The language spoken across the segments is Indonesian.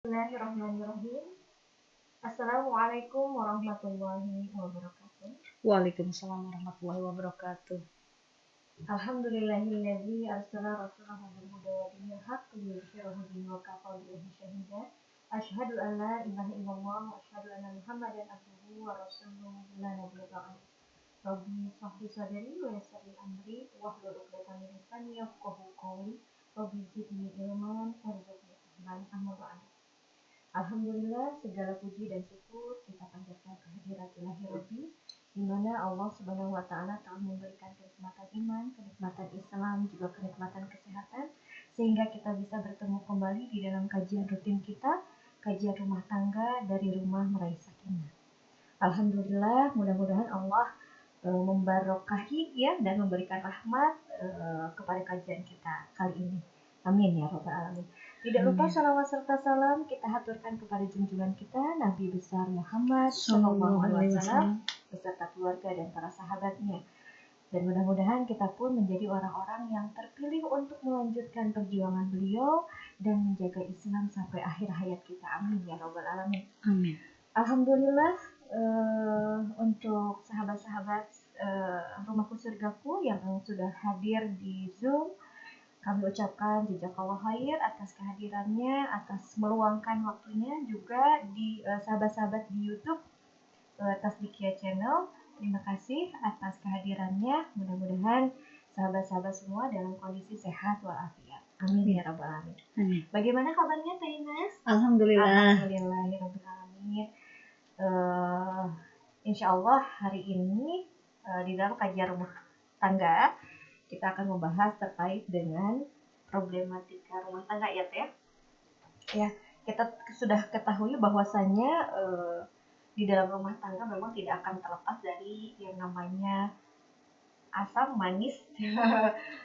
Bismillahirrahmanirrahim. Assalamualaikum warahmatullahi wabarakatuh. Waalaikumsalam warahmatullahi wabarakatuh. Alhamdulillahilladzi arsala rasulahu bil huda wa dinil haqq liyudhhirahu 'alal kafa billahi shahida. Asyhadu an la ilaha illallah wa asyhadu anna Muhammadan abduhu wa rasuluhu la nabiyya ba'd. Rabbi shrah li sadri wa yassir li amri wahlul 'uqdatam min lisani yafqahu qawli. Rabbi zidni ilman warzuqni fahman. Amma ba'd. Alhamdulillah, segala puji dan syukur kita panjatkan kehadirat Ilahi Rabbi, di mana Allah Subhanahu wa Ta'ala telah memberikan kenikmatan iman, kenikmatan Islam, juga kenikmatan kesehatan, sehingga kita bisa bertemu kembali di dalam kajian rutin kita, kajian rumah tangga dari rumah meraih sakinah. Alhamdulillah, mudah-mudahan Allah membarokahi ya dan memberikan rahmat kepada kajian kita kali ini. Amin ya Rabbal Alamin. Tidak lupa salawat serta salam kita haturkan kepada junjungan kita Nabi besar Muhammad Sallallahu Alaihi Wasallam beserta keluarga dan para sahabatnya. Dan mudah-mudahan kita pun menjadi orang-orang yang terpilih untuk melanjutkan perjuangan beliau dan menjaga Islam sampai akhir hayat kita. Amin ya Rabbal Alamin. Amin. Alhamdulillah, untuk sahabat-sahabat Rumahku Surgaku yang sudah hadir di Zoom, kami ucapkan jazakallah khair atas kehadirannya, atas meluangkan waktunya, juga di sahabat-sahabat di YouTube Tasdiqiyah Channel. Terima kasih atas kehadirannya. Mudah-mudahan sahabat-sahabat semua dalam kondisi sehat walafiat. Amin ya rabbal alamin. Amin. Bagaimana kabarnya Teh Ines? Alhamdulillah. Alhamdulillahirabbil alamin. Insyaallah hari ini di dalam kajian rumah tangga kita akan membahas terkait dengan problematika rumah tangga ya Teh. Ya, kita sudah ketahui bahwasannya di dalam rumah tangga memang tidak akan terlepas dari yang namanya asam manis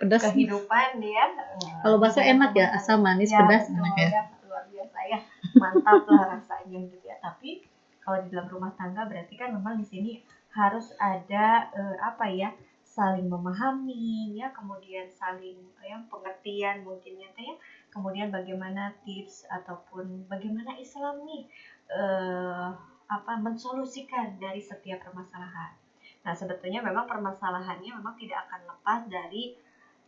Pedas. kehidupan ya. Kalau bahasa enak ya, asam manis ya, pedas betul, enak ya. Luar biasa ya. Mantap lah rasanya gitu ya. Tapi kalau di dalam rumah tangga berarti kan memang di sini harus ada saling memahami ya, kemudian saling pengertian mungkin ya Teh. Kemudian bagaimana tips ataupun bagaimana Islam nih mensolusikan dari setiap permasalahan. Nah, sebetulnya memang permasalahannya memang tidak akan lepas dari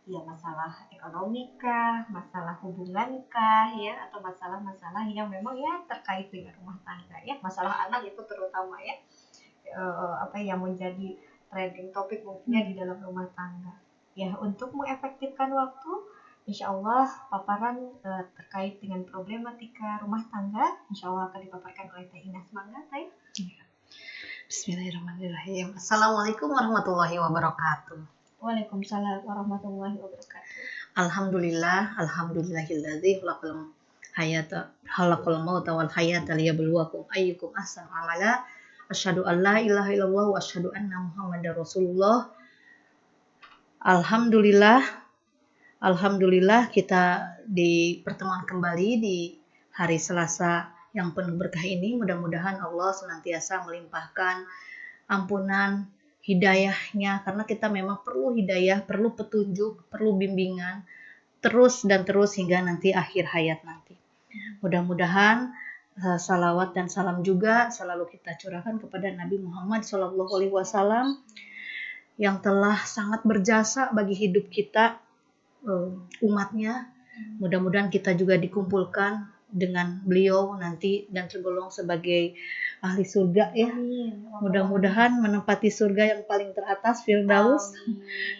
ya masalah ekonomi kah, masalah hubungan kah ya, atau masalah-masalah yang memang ya terkait dengan rumah tangga ya, masalah anak itu terutama ya. Yang menjadi trending topik mungkinnya di dalam rumah tangga. Ya, untuk mengefektifkan waktu, insya Allah paparan terkait dengan problematika rumah tangga, insya Allah akan dipaparkan oleh Teh Ines. Mangga Teh. Bismillahirrahmanirrahim. Assalamualaikum warahmatullahi wabarakatuh. Waalaikumsalam warahmatullahi wabarakatuh. Alhamdulillahilladzi khalaqal mauta wal hayata liyabluwakum ayyukum ahsanu amala. Asyhadu an la ilaha illallah wa asyhadu anna Muhammadar Rasulullah. Alhamdulillah kita dipertemuan kembali di hari Selasa yang penuh berkah ini. Mudah-mudahan Allah senantiasa melimpahkan ampunan, hidayahnya, karena kita memang perlu hidayah, perlu petunjuk, perlu bimbingan terus hingga nanti akhir hayat nanti. Mudah-mudahan salawat dan salam juga selalu kita curahkan kepada Nabi Muhammad SAW yang telah sangat berjasa bagi hidup kita, umatnya. Mudah-mudahan kita juga dikumpulkan dengan beliau nanti dan tergolong sebagai ahli surga ya. Mudah-mudahan menempati surga yang paling teratas, Firdaus,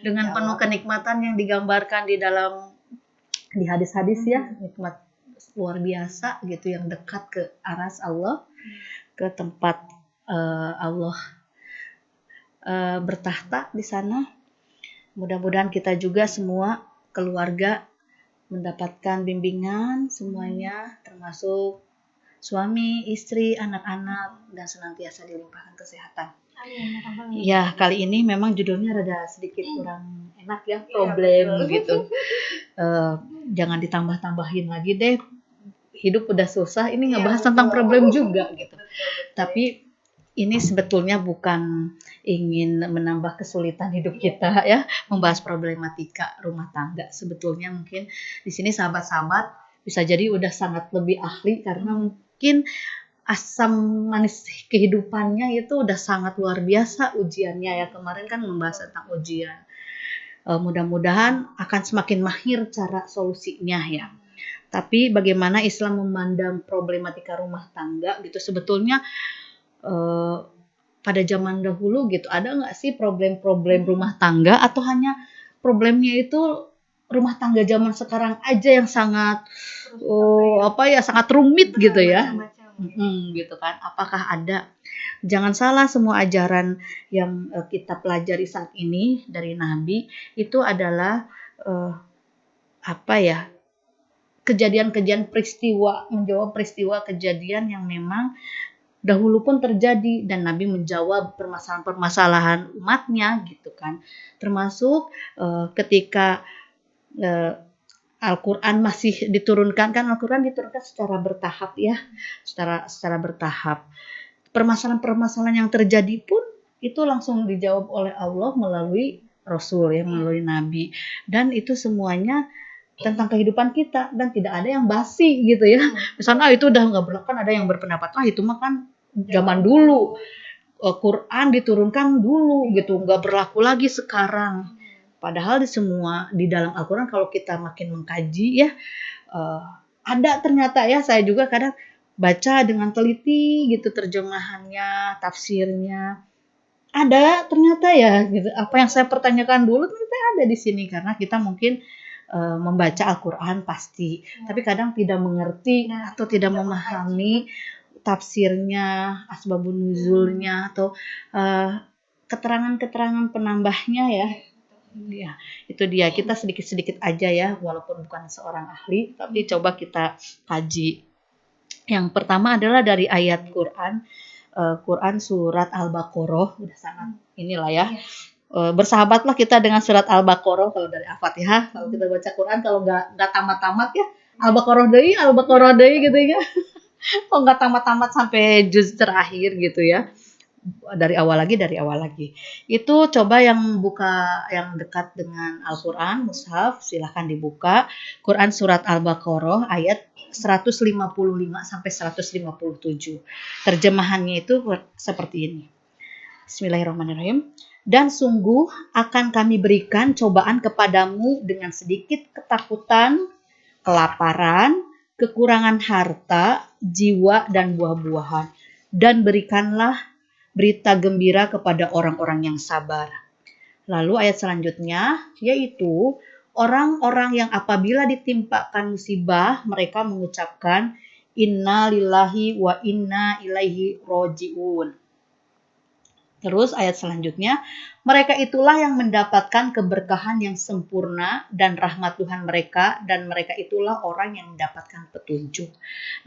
dengan penuh kenikmatan yang digambarkan di hadis-hadis ya, nikmat luar biasa gitu, yang dekat ke aras Allah, ke tempat Allah bertahta di sana. Mudah-mudahan kita juga semua keluarga mendapatkan bimbingan semuanya, termasuk suami, istri, anak-anak, dan senantiasa dilimpahkan kesehatan. Amin. Ya, kali ini memang judulnya rada sedikit kurang enak ya, problem gitu. Jangan ditambah-tambahin lagi deh. Hidup udah susah, ini ngebahas tentang problem juga gitu. Tapi ini sebetulnya bukan ingin menambah kesulitan hidup kita ya, membahas problematika rumah tangga. Sebetulnya mungkin di sini sahabat-sahabat bisa jadi udah sangat lebih ahli karena mungkin asam manis kehidupannya itu udah sangat luar biasa ujiannya ya. Kemarin kan membahas tentang ujian. Mudah-mudahan akan semakin mahir cara solusinya ya. Tapi bagaimana Islam memandang problematika rumah tangga gitu, sebetulnya pada zaman dahulu gitu, ada nggak sih problem-problem rumah tangga, atau hanya problemnya itu rumah tangga zaman sekarang aja yang sangat sangat rumit gitu ya. Gitu kan, apakah ada? Jangan salah, semua ajaran yang kita pelajari saat ini dari Nabi itu adalah kejadian-kejadian peristiwa, menjawab peristiwa kejadian yang memang dahulu pun terjadi, dan Nabi menjawab permasalahan-permasalahan umatnya gitu kan. Termasuk ketika Al-Quran masih diturunkan, kan Al-Quran diturunkan secara bertahap ya, secara bertahap. Permasalahan-permasalahan yang terjadi pun itu langsung dijawab oleh Allah melalui Rasul ya, melalui Nabi, dan itu semuanya tentang kehidupan kita dan tidak ada yang basi gitu ya. Misalnya itu udah nggak berlaku, kan ada yang berpendapat itu mah kan zaman dulu, Quran diturunkan dulu gitu, nggak berlaku lagi sekarang. Padahal di dalam Al-Quran kalau kita makin mengkaji ya, ada ternyata ya, saya juga kadang baca dengan teliti gitu terjemahannya, tafsirnya. Ada ternyata ya gitu. Apa yang saya pertanyakan dulu ternyata ada di sini, karena kita mungkin membaca Al-Quran pasti, tapi kadang tidak mengerti atau tidak memahami tafsirnya, asbabun nuzulnya, atau keterangan-keterangan penambahnya ya. Ya, itu dia, kita sedikit-sedikit aja ya, walaupun bukan seorang ahli, tapi coba kita kaji. Yang pertama adalah dari ayat Quran surat Al-Baqarah, udah sangat inilah ya. Bersahabatlah kita dengan surat Al-Baqarah kalau dari Al-Fatihah. Kalau kita baca Quran, kalau nggak tamat-tamat ya, Al-Baqarah deui gitu ya. Kalau nggak tamat-tamat sampai juz terakhir gitu ya. Dari awal lagi. Itu coba yang dekat dengan Al-Quran, mushaf, silahkan dibuka. Quran surat Al-Baqarah ayat 155 sampai 157. Terjemahannya itu seperti ini. Bismillahirrahmanirrahim. Dan sungguh akan kami berikan cobaan kepadamu dengan sedikit ketakutan, kelaparan, kekurangan harta, jiwa, dan buah-buahan. Dan berikanlah berita gembira kepada orang-orang yang sabar. Lalu ayat selanjutnya, yaitu orang-orang yang apabila ditimpakan musibah, mereka mengucapkan inna lillahi wa inna ilaihi roji'un. Terus ayat selanjutnya, mereka itulah yang mendapatkan keberkahan yang sempurna dan rahmat Tuhan mereka, dan mereka itulah orang yang mendapatkan petunjuk.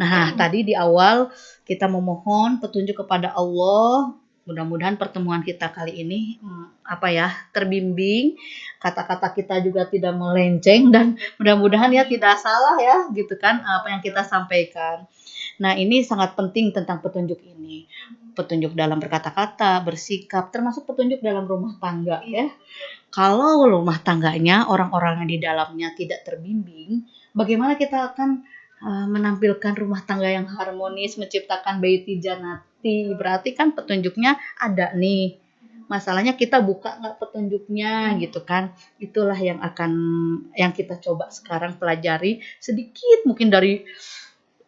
Nah, tadi di awal kita memohon petunjuk kepada Allah. Mudah-mudahan pertemuan kita kali ini terbimbing, kata-kata kita juga tidak melenceng, dan mudah-mudahan ya tidak salah ya gitu kan apa yang kita sampaikan. Nah, ini sangat penting tentang petunjuk ini. Petunjuk dalam berkata-kata, bersikap, termasuk petunjuk dalam rumah tangga ya. Kalau rumah tangganya orang-orang yang di dalamnya tidak terbimbing, bagaimana kita akan menampilkan rumah tangga yang harmonis, menciptakan baiti janati? Berarti kan petunjuknya ada nih. Masalahnya kita buka nggak petunjuknya gitu kan. Itulah yang kita coba sekarang pelajari sedikit mungkin dari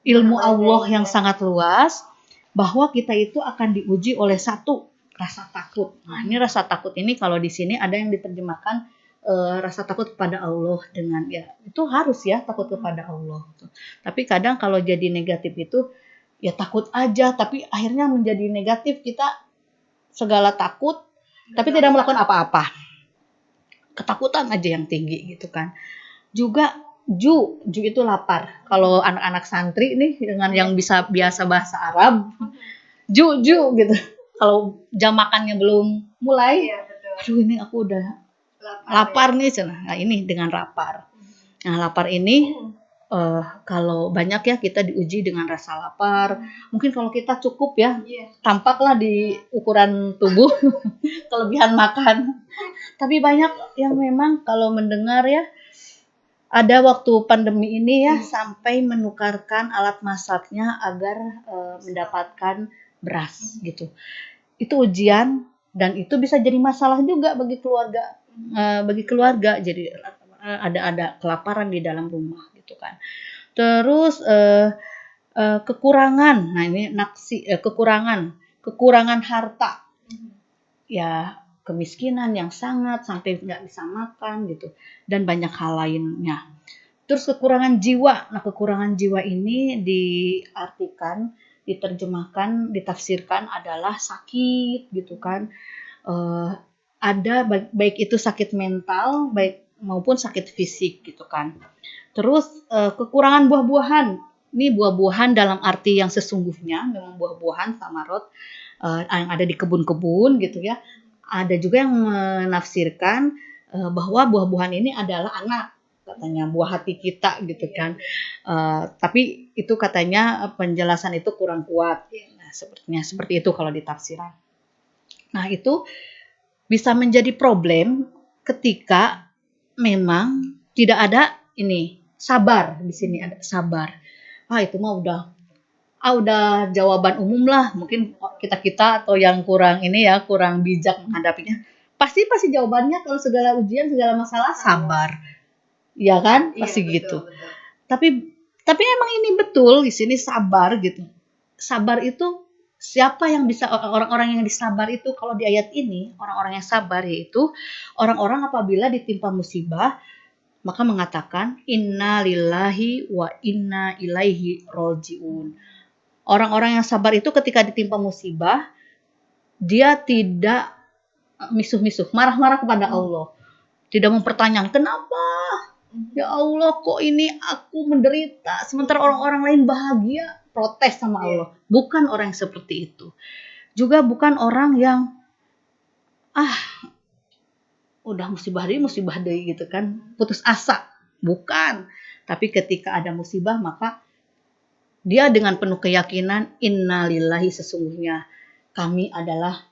ilmu Allah yang sangat luas, bahwa kita itu akan diuji oleh satu, rasa takut. Nah, ini rasa takut ini kalau di sini ada yang diterjemahkan rasa takut kepada Allah, dengan ya itu harus ya takut kepada Allah. Tapi kadang kalau jadi negatif itu ya takut aja, tapi akhirnya menjadi negatif, kita segala takut tapi tidak melakukan apa-apa. Ketakutan aja yang tinggi gitu kan. Juga Ju itu lapar. Kalau anak-anak santri nih dengan yang biasa bahasa Arab, Ju gitu. Kalau jam makannya belum mulai, aduh ini aku udah lapar nih. Nah, ini dengan lapar. Nah, lapar ini kalau banyak ya kita diuji dengan rasa lapar. Mungkin kalau kita cukup ya, tampaklah di ukuran tubuh kelebihan makan. Tapi banyak yang memang kalau mendengar ya, ada waktu pandemi ini ya sampai menukarkan alat masaknya agar mendapatkan beras gitu. Itu ujian dan itu bisa jadi masalah juga bagi keluarga. Jadi ada kelaparan di dalam rumah gitu kan. Terus kekurangan. Nah, ini kekurangan harta. Ya, kemiskinan yang sangat sampai nggak bisa makan gitu dan banyak hal lainnya. Terus kekurangan jiwa. Nah, kekurangan jiwa ini diartikan, diterjemahkan, ditafsirkan adalah sakit gitu kan. Ada baik itu sakit mental, baik maupun sakit fisik gitu kan. Terus kekurangan buah-buahan. Ini buah-buahan dalam arti yang sesungguhnya, memang buah-buahan samarot yang ada di kebun-kebun gitu ya. Ada juga yang menafsirkan bahwa buah-buahan ini adalah anak, katanya buah hati kita gitu kan. Tapi itu katanya penjelasan itu kurang kuat. Nah, sepertinya seperti itu kalau ditafsiran. Nah, itu bisa menjadi problem ketika memang tidak ada ini sabar. Di sini ada sabar. Itu mah udah jawaban umum lah. Mungkin kita atau yang kurang bijak menghadapinya. Pasti jawabannya kalau segala ujian, segala masalah sabar. Ya kan? Pasti gitu. Betul. Tapi emang ini betul di sini sabar gitu. Sabar itu siapa yang bisa, orang-orang yang disabar itu kalau di ayat ini, orang-orang yang sabar yaitu orang-orang apabila ditimpa musibah maka mengatakan inna lillahi wa inna ilaihi roji'un. Orang-orang yang sabar itu ketika ditimpa musibah dia tidak misuh-misuh, marah-marah kepada Allah. Tidak mempertanyakan kenapa? Ya Allah, kok ini aku menderita sementara orang-orang lain bahagia, protes sama Allah. Bukan orang yang seperti itu. Juga bukan orang yang udah musibah deh gitu kan, putus asa. Bukan. Tapi ketika ada musibah maka dia dengan penuh keyakinan innalillahi, sesungguhnya kami adalah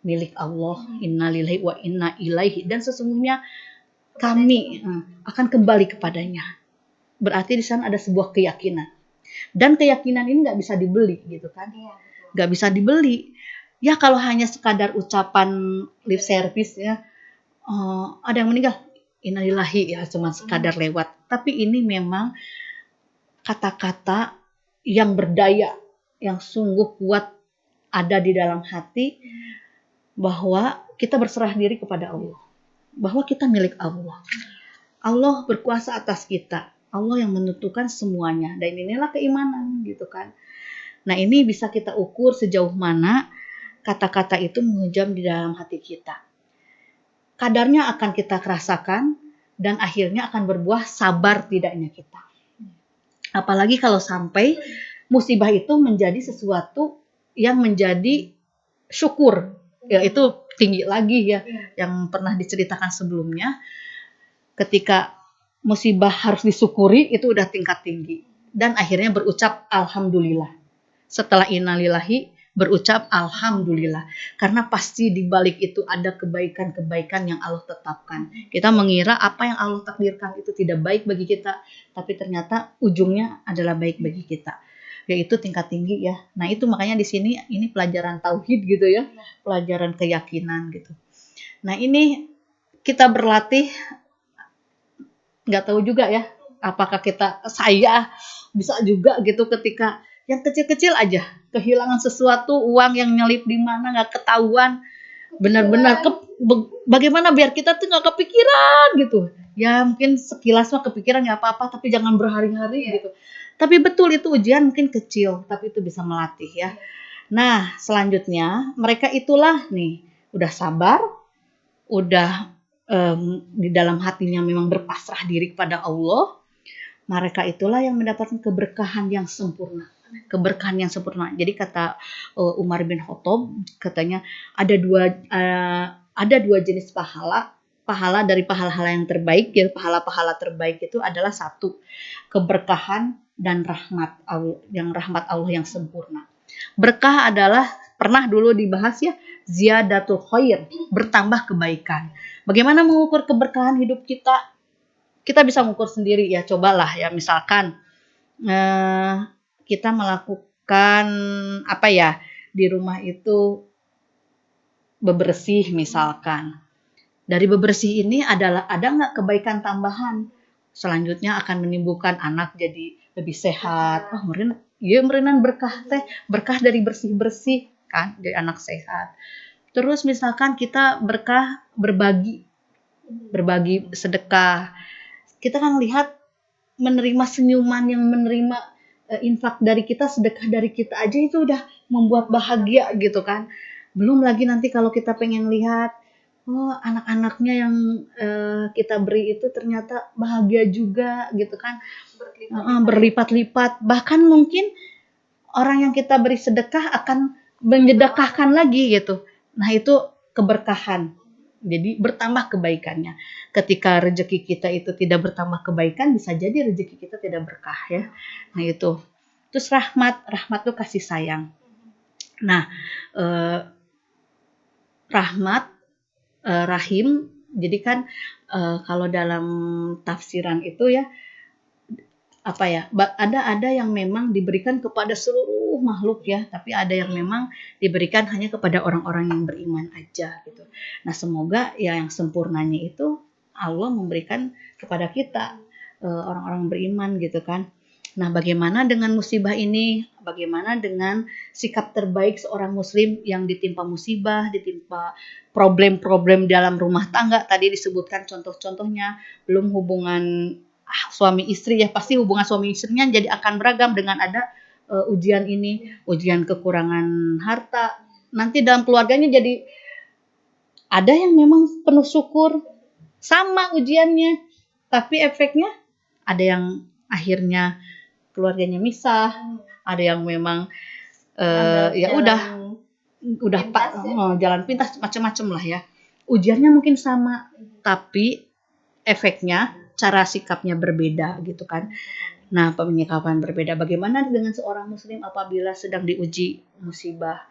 milik Allah, innalillahi wa inna ilaihi, dan sesungguhnya kami akan kembali kepadanya. Berarti di sana ada sebuah keyakinan. Dan keyakinan ini nggak bisa dibeli gitu kan. Nggak bisa dibeli. Ya kalau hanya sekadar ucapan lip service ya. Ada yang meninggal. Innalillahi ya cuma sekadar lewat. Tapi ini memang kata-kata yang berdaya. Yang sungguh kuat ada di dalam hati. Bahwa kita berserah diri kepada Allah. Bahwa kita milik Allah. Allah berkuasa atas kita. Allah yang menentukan semuanya. Dan inilah keimanan gitu kan. Nah, ini bisa kita ukur sejauh mana kata-kata itu menghujam di dalam hati kita. Kadarnya akan kita rasakan dan akhirnya akan berbuah sabar tidaknya kita. Apalagi kalau sampai musibah itu menjadi sesuatu yang menjadi syukur. Ya, itu tinggi lagi ya. Yang pernah diceritakan sebelumnya. Ketika musibah harus disyukuri itu udah tingkat tinggi. Dan akhirnya berucap alhamdulillah. Setelah innalillahi berucap alhamdulillah. Karena pasti di balik itu ada kebaikan-kebaikan yang Allah tetapkan. Kita mengira apa yang Allah takdirkan itu tidak baik bagi kita. Tapi ternyata ujungnya adalah baik bagi kita. Yaitu tingkat tinggi ya. Nah itu makanya di sini ini pelajaran tauhid gitu ya. Pelajaran keyakinan gitu. Nah ini kita berlatih. Nggak tahu juga ya, apakah saya bisa juga gitu ketika yang kecil-kecil aja kehilangan sesuatu, uang yang nyelip di mana nggak ketahuan, benar-benar bagaimana biar kita tuh nggak kepikiran gitu. Ya mungkin sekilas mah kepikiran nggak apa-apa, tapi jangan berhari-hari gitu. Tapi betul itu ujian mungkin kecil, tapi itu bisa melatih ya. Nah selanjutnya mereka itulah nih udah sabar, udah di dalam hatinya memang berpasrah diri kepada Allah, mereka itulah yang mendapatkan keberkahan yang sempurna. Keberkahan yang sempurna. Jadi kata Umar bin Khattab, katanya ada dua jenis pahala. Pahala dari pahala-pahala yang terbaik, ya pahala-pahala terbaik itu adalah satu, keberkahan dan rahmat Allah, yang sempurna. Berkah adalah pernah dulu dibahas ya, ziyadatul khair, bertambah kebaikan. Bagaimana mengukur keberkahan hidup kita? kita bisa mengukur sendiri ya, cobalah ya, misalkan kita melakukan apa ya, di rumah itu bebersih misalkan. Dari bebersih ini ada nggak kebaikan tambahan? Selanjutnya akan menimbulkan anak jadi lebih sehat. Oh, meurinan berkah teh, berkah dari bersih-bersih kan, jadi anak sehat. Terus misalkan kita berkah berbagi sedekah. Kita kan lihat menerima senyuman yang menerima infak dari kita, sedekah dari kita aja itu udah membuat bahagia gitu kan. Belum lagi nanti kalau kita pengen lihat, oh anak-anaknya yang kita beri itu ternyata bahagia juga gitu kan, berlipat-lipat. Bahkan mungkin orang yang kita beri sedekah akan menyedekahkan lagi gitu. Nah itu keberkahan. Jadi bertambah kebaikannya. Ketika rezeki kita itu tidak bertambah kebaikan, bisa jadi rezeki kita tidak berkah ya. Nah itu. Terus rahmat itu kasih sayang. Nah rahmat, rahim. Jadi kan kalau dalam tafsiran itu ya, apa ya, ada yang memang diberikan kepada seluruh makhluk ya, tapi ada yang memang diberikan hanya kepada orang-orang yang beriman aja gitu. Nah semoga ya yang sempurnanya itu Allah memberikan kepada kita orang-orang beriman gitu kan. Nah bagaimana dengan musibah ini? Bagaimana dengan sikap terbaik seorang muslim yang ditimpa musibah, ditimpa problem-problem dalam rumah tangga? Tadi disebutkan contoh-contohnya, belum hubungan suami istri ya, pasti hubungan suami istrinya jadi akan beragam dengan ada ujian ini, ujian kekurangan harta. Nanti dalam keluarganya jadi ada yang memang penuh syukur, sama ujiannya, tapi efeknya ada yang akhirnya keluarganya misah, ada yang memang ya udah jalan pintas macam-macam lah ya. Ujiannya mungkin sama, tapi efeknya, cara sikapnya berbeda gitu kan. Nah, penyikapan berbeda. Bagaimana dengan seorang muslim apabila sedang diuji musibah,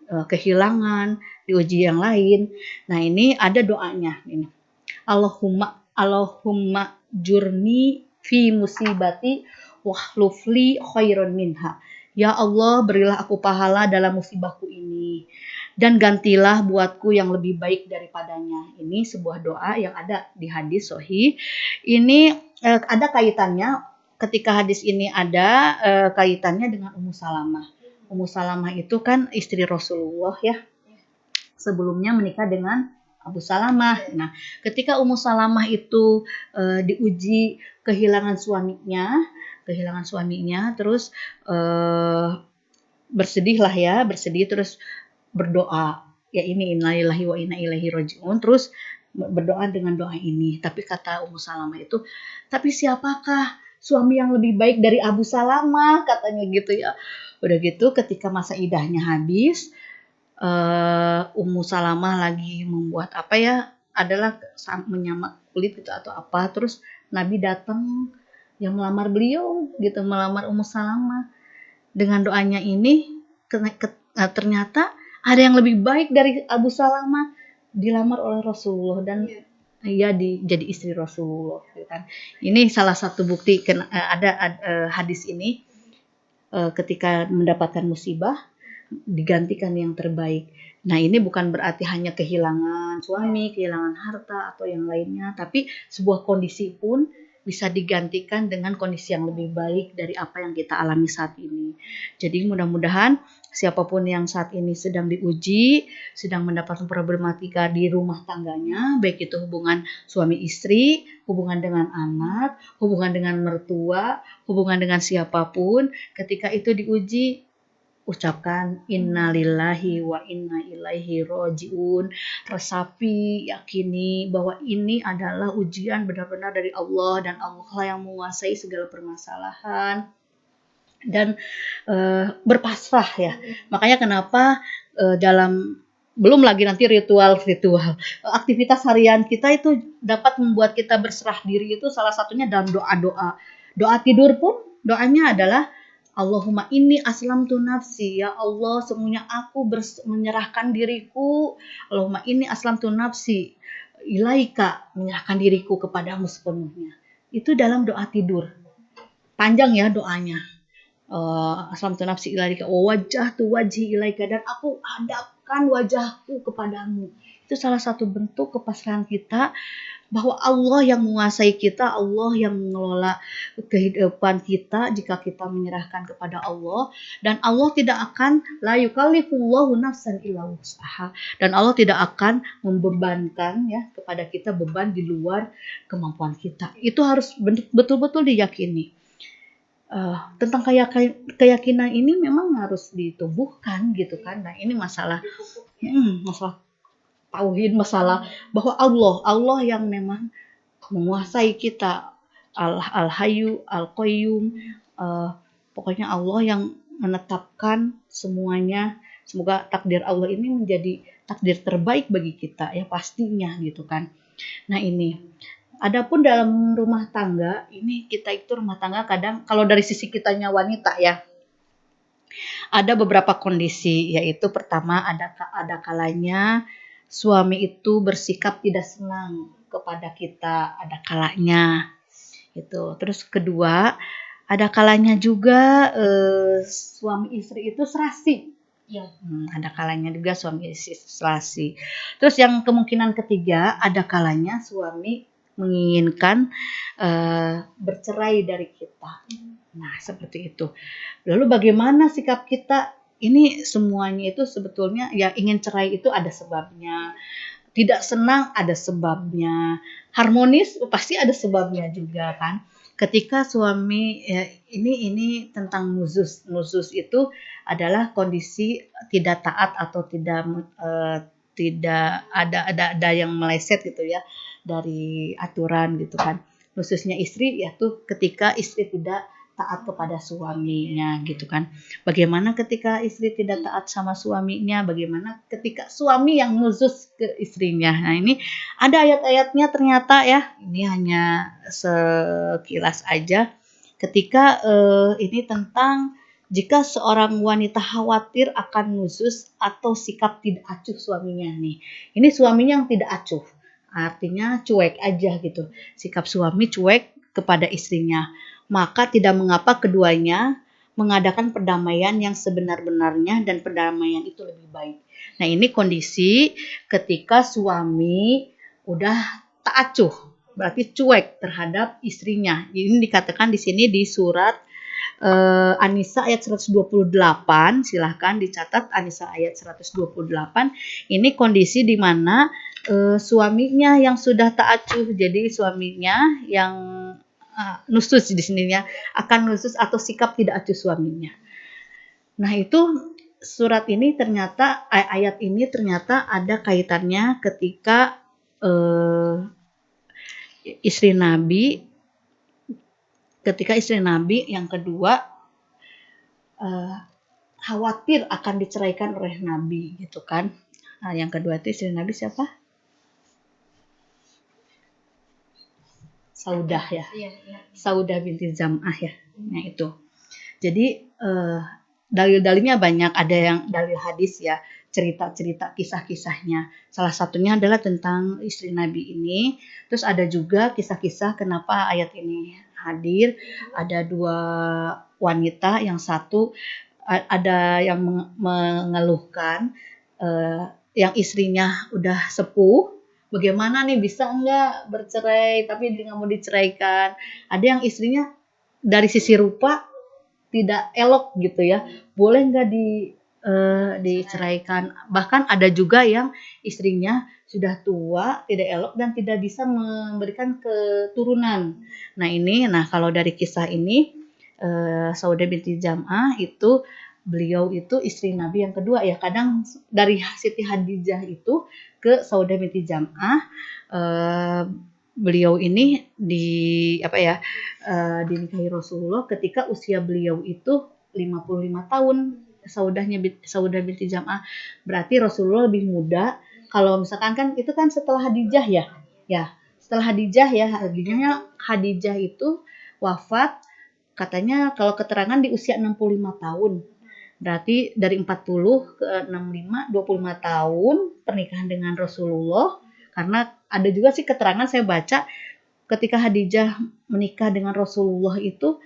kehilangan, diuji yang lain. Nah, ini ada doanya ini. Allahumma jurni fi musibati wahlufli khairon minha. Ya Allah, berilah aku pahala dalam musibahku ini dan gantilah buatku yang lebih baik daripadanya. Ini sebuah doa yang ada di hadis sahih. Ini ada kaitannya, ketika hadis ini ada kaitannya dengan Ummu Salamah. Ummu Salamah itu kan istri Rasulullah ya. Sebelumnya menikah dengan Abu Salamah. Nah, ketika Ummu Salamah itu diuji kehilangan suaminya, terus bersedih terus berdoa, ya ini innalillahi wa inna ilaihi rajiun, terus berdoa dengan doa ini. Tapi kata Ummu Salamah itu, tapi siapakah suami yang lebih baik dari Abu Salamah, katanya gitu ya. Udah gitu ketika masa idahnya habis, Ummu Salamah lagi membuat apa ya, adalah menyamak kulit gitu atau apa, terus Nabi datang yang melamar beliau gitu, melamar Ummu Salamah. Dengan doanya ini ternyata ada yang lebih baik dari Abu Salamah dilamar oleh Rasulullah dan ia jadi istri Rasulullah gitu kan. Ini salah satu bukti ada hadis ini, ketika mendapatkan musibah digantikan yang terbaik. Nah, ini bukan berarti hanya kehilangan suami, kehilangan harta atau yang lainnya, tapi sebuah kondisi pun bisa digantikan dengan kondisi yang lebih baik dari apa yang kita alami saat ini. Jadi mudah-mudahan siapapun yang saat ini sedang diuji, sedang mendapatkan problematika di rumah tangganya, baik itu hubungan suami istri, hubungan dengan anak, hubungan dengan mertua, hubungan dengan siapapun, ketika itu diuji, ucapkan innalillahi wa inna ilaihi rajiun. Resapi, yakini bahwa ini adalah ujian benar-benar dari Allah, dan Allah yang menguasai segala permasalahan, dan berpasrah ya. Makanya kenapa dalam belum lagi nanti ritual aktivitas harian kita itu dapat membuat kita berserah diri, itu salah satunya dalam doa tidur pun doanya adalah Allahumma inni aslamtu nafsi, ya Allah semuanya aku menyerahkan diriku. Allahumma inni aslamtu nafsi ilaika, menyerahkan diriku kepadamu sepenuhnya. itu dalam doa tidur. Panjang ya doanya. Aslamtu nafsi ilaika wa wajjahtu wajhi ilaika, dan aku hadapkan wajahku kepadamu. Itu salah satu bentuk kepasrahan kita bahwa Allah yang menguasai kita, Allah yang mengelola kehidupan kita jika kita menyerahkan kepada Allah, dan Allah tidak akan la yukallifullahu nafsan illa wus'aha, dan Allah tidak akan membebankan ya kepada kita beban di luar kemampuan kita. Itu harus betul-betul diyakini. Tentang keyakinan ini memang harus ditumbuhkan gitu kan. Nah ini masalah tauhid, masalah bahwa Allah yang memang menguasai kita, Al-Hayyu Al-Qayyum, pokoknya Allah yang menetapkan semuanya. Semoga takdir Allah ini menjadi takdir terbaik bagi kita ya pastinya gitu kan. Nah ini adapun dalam rumah tangga, ini kita itu rumah tangga kadang kalau dari sisi kitanya wanita ya, ada beberapa kondisi, yaitu pertama ada kalanya suami itu bersikap tidak senang kepada kita, ada kalanya gitu. Terus kedua, ada kalanya juga suami istri itu serasi. Ya. Ada kalanya juga suami istri serasi. Terus yang kemungkinan ketiga, ada kalanya suami menginginkan bercerai dari kita. Nah, seperti itu. Lalu bagaimana sikap kita? Ini semuanya itu sebetulnya yang ingin cerai itu ada sebabnya. Tidak senang ada sebabnya. Harmonis pasti ada sebabnya juga kan. Ketika suami ini tentang nuzuz. Nuzuz itu adalah kondisi tidak taat atau tidak ada yang meleset gitu ya dari aturan gitu kan. Khususnya istri yaitu ketika istri tidak taat kepada suaminya gitu kan. Bagaimana ketika istri tidak taat sama suaminya, bagaimana ketika suami yang nuzuz ke istrinya. Nah ini ada ayat-ayatnya ternyata ya, ini hanya sekilas aja. Ketika ini tentang jika seorang wanita khawatir akan nuzuz atau sikap tidak acuh suaminya nih. Ini suaminya yang tidak acuh. Artinya cuek aja gitu. Sikap suami cuek kepada istrinya. Maka tidak mengapa keduanya mengadakan perdamaian yang sebenar-benarnya dan perdamaian itu lebih baik. Nah ini kondisi ketika suami udah tak acuh, berarti cuek terhadap istrinya. Ini dikatakan di sini di surat An-Nisa ayat 128, silahkan dicatat An-Nisa ayat 128. Ini kondisi di mana suaminya yang sudah tak acuh, jadi suaminya yang nuzuz di sininya akan nuzuz atau sikap tidak acuh suaminya. Nah itu surat ini ternyata ayat ini ternyata ada kaitannya ketika istri Nabi yang kedua khawatir akan diceraikan oleh Nabi gitu kan. Nah yang kedua itu istri Nabi siapa? Saudah ya. Saudah binti Zam'ah ya. Nah itu. Jadi dalil-dalilnya banyak, ada yang dalil hadis ya, cerita-cerita kisah-kisahnya. Salah satunya adalah tentang istri Nabi ini. Terus ada juga kisah-kisah kenapa ayat ini hadir. Ada dua wanita, yang satu ada yang mengeluhkan yang istrinya udah sepuh. Bagaimana nih, bisa enggak bercerai tapi dia nggak mau diceraikan. Ada yang istrinya dari sisi rupa tidak elok gitu ya, boleh nggak diceraikan. Bahkan ada juga yang istrinya sudah tua, tidak elok dan tidak bisa memberikan keturunan. Nah kalau dari kisah ini Saudah binti Zam'ah itu beliau itu istri Nabi yang kedua ya. Kadang dari Siti Hadijah itu ke Saudah binti Zam'ah, beliau ini dinikahi Rasulullah ketika usia beliau itu 55 tahun. Saudah binti Zam'ah berarti Rasulullah lebih muda. Kalau misalkan kan itu kan setelah Hadijah ya. Setelah Hadijah ya, Hadijah itu wafat katanya kalau keterangan di usia 65 tahun. Berarti dari 40 ke 65, 25 tahun pernikahan dengan Rasulullah. Karena ada juga sih keterangan saya baca ketika Khadijah menikah dengan Rasulullah itu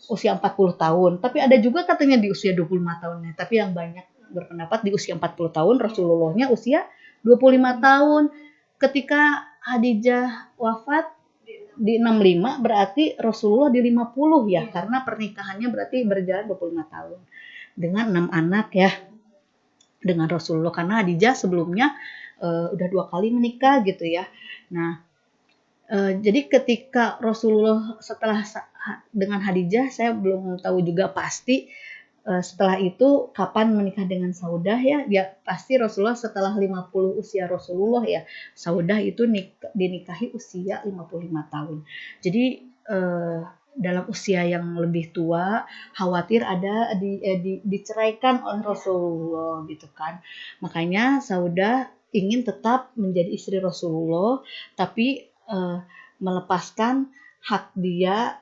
usia 40 tahun. Tapi ada juga katanya di usia 25 tahun. Tapi yang banyak berpendapat di usia 40 tahun, Rasulullahnya usia 25 tahun. Ketika Khadijah wafat di 65 berarti Rasulullah di 50 ya, karena pernikahannya berarti berjalan 25 tahun. Dengan 6 anak ya. Dengan Rasulullah, karena Khadijah sebelumnya udah 2 kali menikah gitu ya. Nah, jadi ketika Rasulullah setelah dengan Khadijah, saya belum tahu juga pasti setelah itu kapan menikah dengan Saudah ya. Dia pasti Rasulullah setelah 50 usia Rasulullah ya. Saudah itu dinikahi usia 55 tahun. Jadi dalam usia yang lebih tua, khawatir ada diceraikan oleh Rasulullah gitu kan. Makanya Saudah ingin tetap menjadi istri Rasulullah, tapi melepaskan hak dia,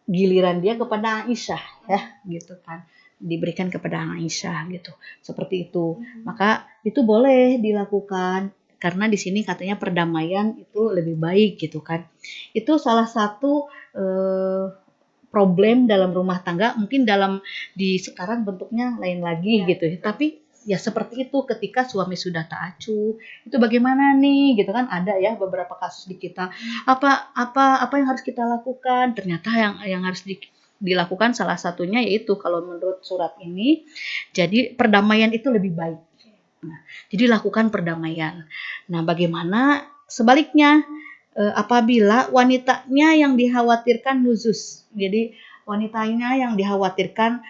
giliran dia kepada Aisyah ya gitu kan, diberikan kepada Aisyah gitu, seperti itu. Maka itu boleh dilakukan karena di sini katanya perdamaian itu lebih baik gitu kan. Itu salah satu problem dalam rumah tangga, mungkin di sekarang bentuknya lain lagi gitu ya. Tapi ya seperti itu, ketika suami sudah tak acuh, itu bagaimana nih gitu kan, ada ya beberapa kasus di kita. Apa yang harus kita lakukan? Ternyata yang harus dilakukan salah satunya yaitu kalau menurut surat ini, jadi perdamaian itu lebih baik. Nah, jadi lakukan perdamaian. Nah, bagaimana sebaliknya apabila wanitanya yang dikhawatirkan nuzus, jadi wanitanya yang dikhawatirkan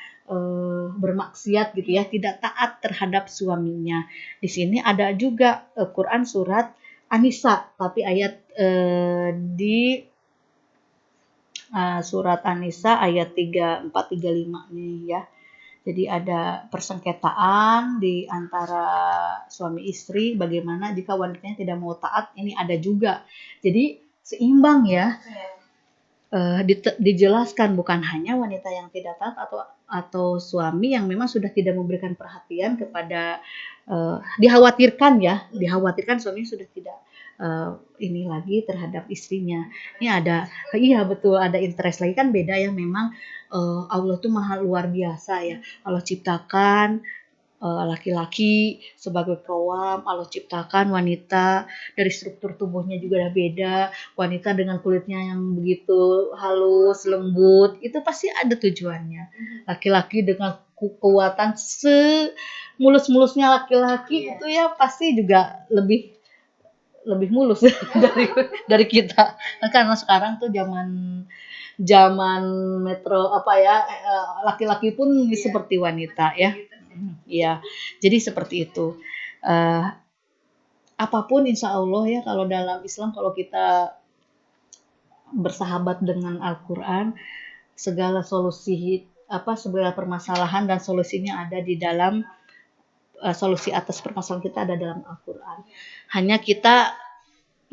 bermaksiat gitu ya, tidak taat terhadap suaminya. Di sini ada juga Quran surat An-Nisa, tapi ayat di surat An-Nisa ayat 34-35 nih ya. Jadi ada persengketaan di antara suami istri, bagaimana jika wanitanya tidak mau taat, ini ada juga. Jadi seimbang ya. Dijelaskan bukan hanya wanita yang tidak taat atau suami yang memang sudah tidak memberikan perhatian kepada, dikhawatirkan suami sudah tidak ini lagi terhadap istrinya. Ini iya betul, ada interest lagi kan, beda ya memang. Allah tuh maha luar biasa ya. Allah ciptakan laki-laki sebagai kawam, Allah ciptakan wanita dari struktur tubuhnya juga udah beda. Wanita dengan kulitnya yang begitu halus, lembut, itu pasti ada tujuannya. Laki-laki dengan kekuatan semulus-mulusnya laki-laki itu ya pasti juga lebih mulus dari kita. Karena sekarang tuh zaman metro laki-laki pun seperti wanita ya. Ya, jadi seperti itu. Apapun insya Allah ya, kalau dalam Islam kalau kita bersahabat dengan Al-Quran, segala permasalahan dan solusinya ada di dalam solusi atas permasalahan kita ada dalam Al-Quran. Hanya kita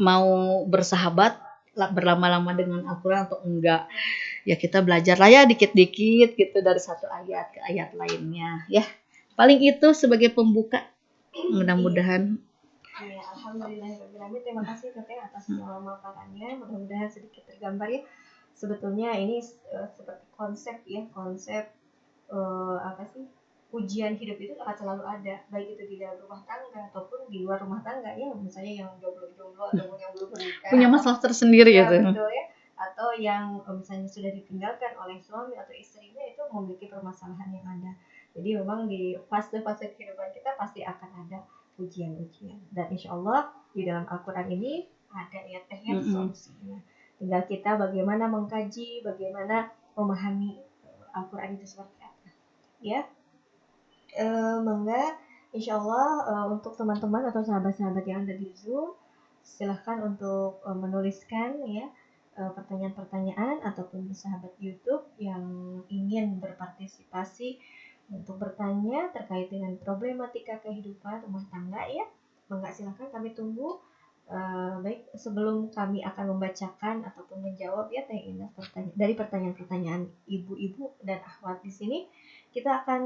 mau bersahabat berlama-lama dengan Al-Quran atau enggak, ya kita belajar lah ya dikit-dikit gitu dari satu ayat ke ayat lainnya ya. Paling itu sebagai pembuka, mudah-mudahan. Ya, alhamdulillahirobbilalamin. Terima kasih Teteh atas pemaparannya. Mudah-mudahan sedikit tergambar ya. Sebetulnya ini seperti konsep apa sih? Ujian hidup itu akan selalu ada, baik itu di dalam rumah tangga ataupun di luar rumah tangga ya, misalnya yang jomblo-jomblo ataupun yang belum menikah punya masalah tersendiri ya, betul ya, atau yang misalnya sudah ditinggalkan oleh suami atau istrinya, itu memiliki permasalahan yang ada. Jadi memang di fase-fase kehidupan kita pasti akan ada ujian-ujian, dan insya Allah di dalam Al-Quran ini ada ya teh solusinya. Tinggal kita bagaimana mengkaji, bagaimana memahami Al-Quran itu seperti apa ya. Mangga insya Allah untuk teman-teman atau sahabat-sahabat yang ada di Zoom, silahkan untuk menuliskan ya pertanyaan-pertanyaan, ataupun sahabat YouTube yang ingin berpartisipasi untuk bertanya terkait dengan problematika kehidupan rumah tangga ya. Mangga silahkan, kami tunggu. Baik, sebelum kami akan membacakan ataupun menjawab ya Teh Indah dari pertanyaan-pertanyaan ibu-ibu dan akhwat di sini, kita akan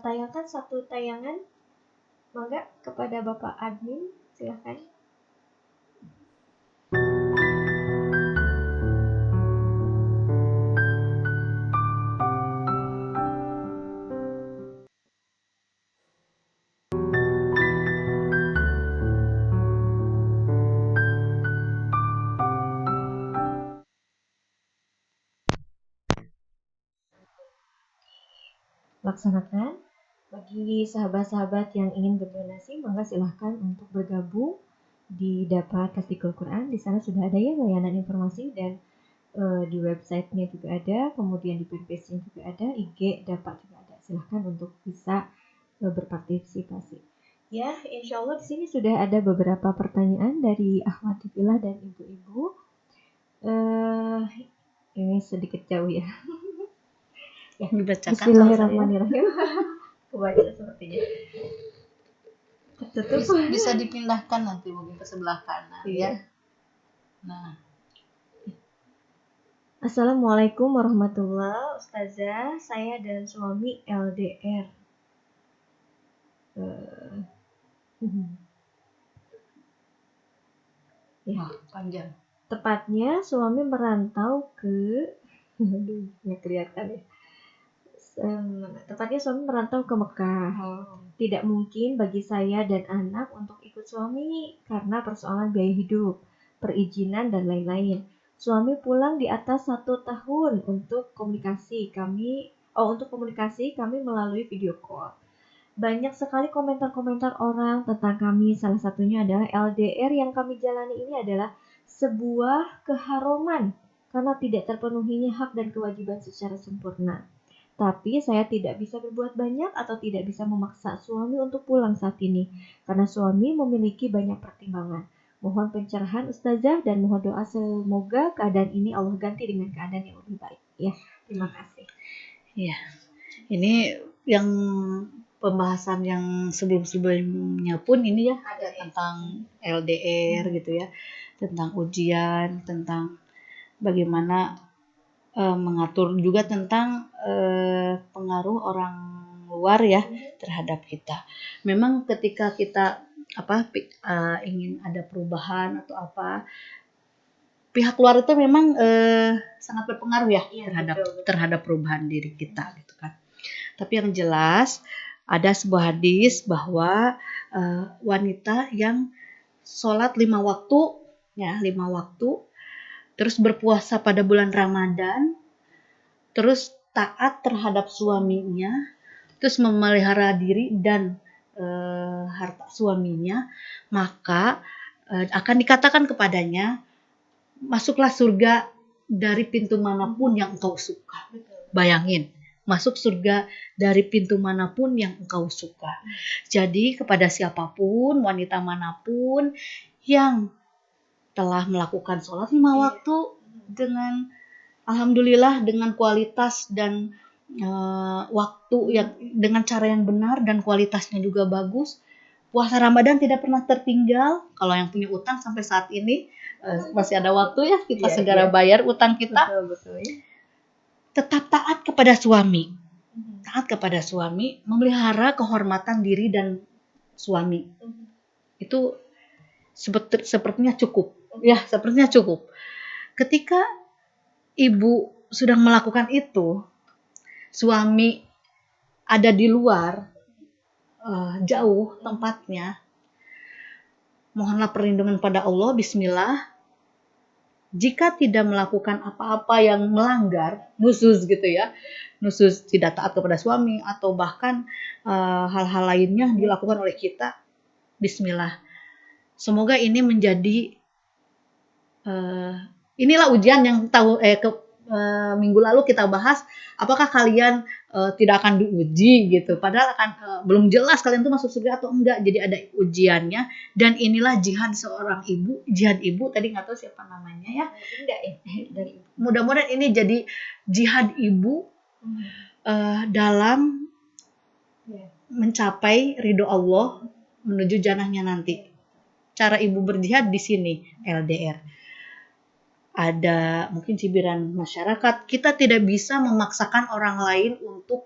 tayangkan satu tayangan. Mangga kepada Bapak Admin, silahkan. laksanakan. Bagi sahabat-sahabat yang ingin berdonasi, maka silahkan untuk bergabung di Dapat Tasdikul Quran. Di sana sudah ada ya layanan informasi dan di websitenya juga ada, kemudian di fanpage-nya juga ada, IG Dapat juga ada. Silahkan untuk bisa berpartisipasi. Ya, insya Allah di sini sudah ada beberapa pertanyaan dari Ahmad Tifillah dan ibu-ibu. Ini sedikit jauh ya. Ya, dibacakan. Bismillahirrahmanirrahim. Kebaca sepertinya. Bisa dipindahkan nanti mungkin ke sebelah kanan ya. Nah. Assalamualaikum warahmatullahi Ustazah, saya dan suami LDR. Ya, panjang. Tepatnya suami merantau ke nggak kelihatan ya. Tepatnya suami merantau ke Mekah. Tidak mungkin bagi saya dan anak untuk ikut suami karena persoalan biaya hidup, perizinan dan lain-lain. Suami pulang di atas 1 tahun untuk komunikasi kami melalui video call. Banyak sekali komentar-komentar orang tentang kami. Salah satunya adalah LDR yang kami jalani ini adalah sebuah keharuman karena tidak terpenuhinya hak dan kewajiban secara sempurna. Tapi saya tidak bisa berbuat banyak atau tidak bisa memaksa suami untuk pulang saat ini karena suami memiliki banyak pertimbangan. Mohon pencerahan Ustazah dan mohon doa semoga keadaan ini Allah ganti dengan keadaan yang lebih baik. Ya, terima kasih. Ya, ini yang pembahasan yang sebelum-sebelumnya pun ini ya ada tentang LDR gitu ya, tentang ujian, tentang bagaimana mengatur juga tentang pengaruh orang luar ya terhadap kita. Memang ketika kita ingin ada perubahan atau apa, pihak luar itu memang sangat berpengaruh ya terhadap perubahan diri kita gitu kan. Tapi yang jelas ada sebuah hadis bahwa wanita yang sholat 5 waktu, terus berpuasa pada bulan Ramadan, terus taat terhadap suaminya, terus memelihara diri dan harta suaminya, maka akan dikatakan kepadanya, masuklah surga dari pintu manapun yang engkau suka. Bayangin, masuk surga dari pintu manapun yang engkau suka. Jadi kepada siapapun, wanita manapun yang telah melakukan sholat 5 waktu dengan alhamdulillah dengan kualitas dan waktu yang dengan cara yang benar dan kualitasnya juga bagus. Puasa Ramadan tidak pernah tertinggal. Kalau yang punya utang sampai saat ini masih ada waktu ya kita segera bayar utang kita. Betul. Tetap taat kepada suami. Taat kepada suami, memelihara kehormatan diri dan suami. Itu sepertinya cukup. Ya, sepertinya cukup. Ketika ibu sudah melakukan itu, suami ada di luar, jauh tempatnya, mohonlah perlindungan pada Allah, bismillah. Jika tidak melakukan apa-apa yang melanggar, nusus gitu ya, nusus tidak taat kepada suami, atau bahkan hal-hal lainnya dilakukan oleh kita, bismillah. Semoga ini menjadi inilah ujian yang minggu lalu kita bahas, apakah kalian tidak akan diuji gitu, padahal akan belum jelas kalian tuh masuk surga atau enggak, jadi ada ujiannya. Dan inilah jihad seorang ibu, jihad ibu tadi nggak tahu siapa namanya ya, mudah-mudahan ini jadi jihad ibu dalam mencapai ridho Allah menuju jannahnya nanti. Cara ibu berjihad di sini LDR. Ada mungkin cibiran masyarakat, kita tidak bisa memaksakan orang lain untuk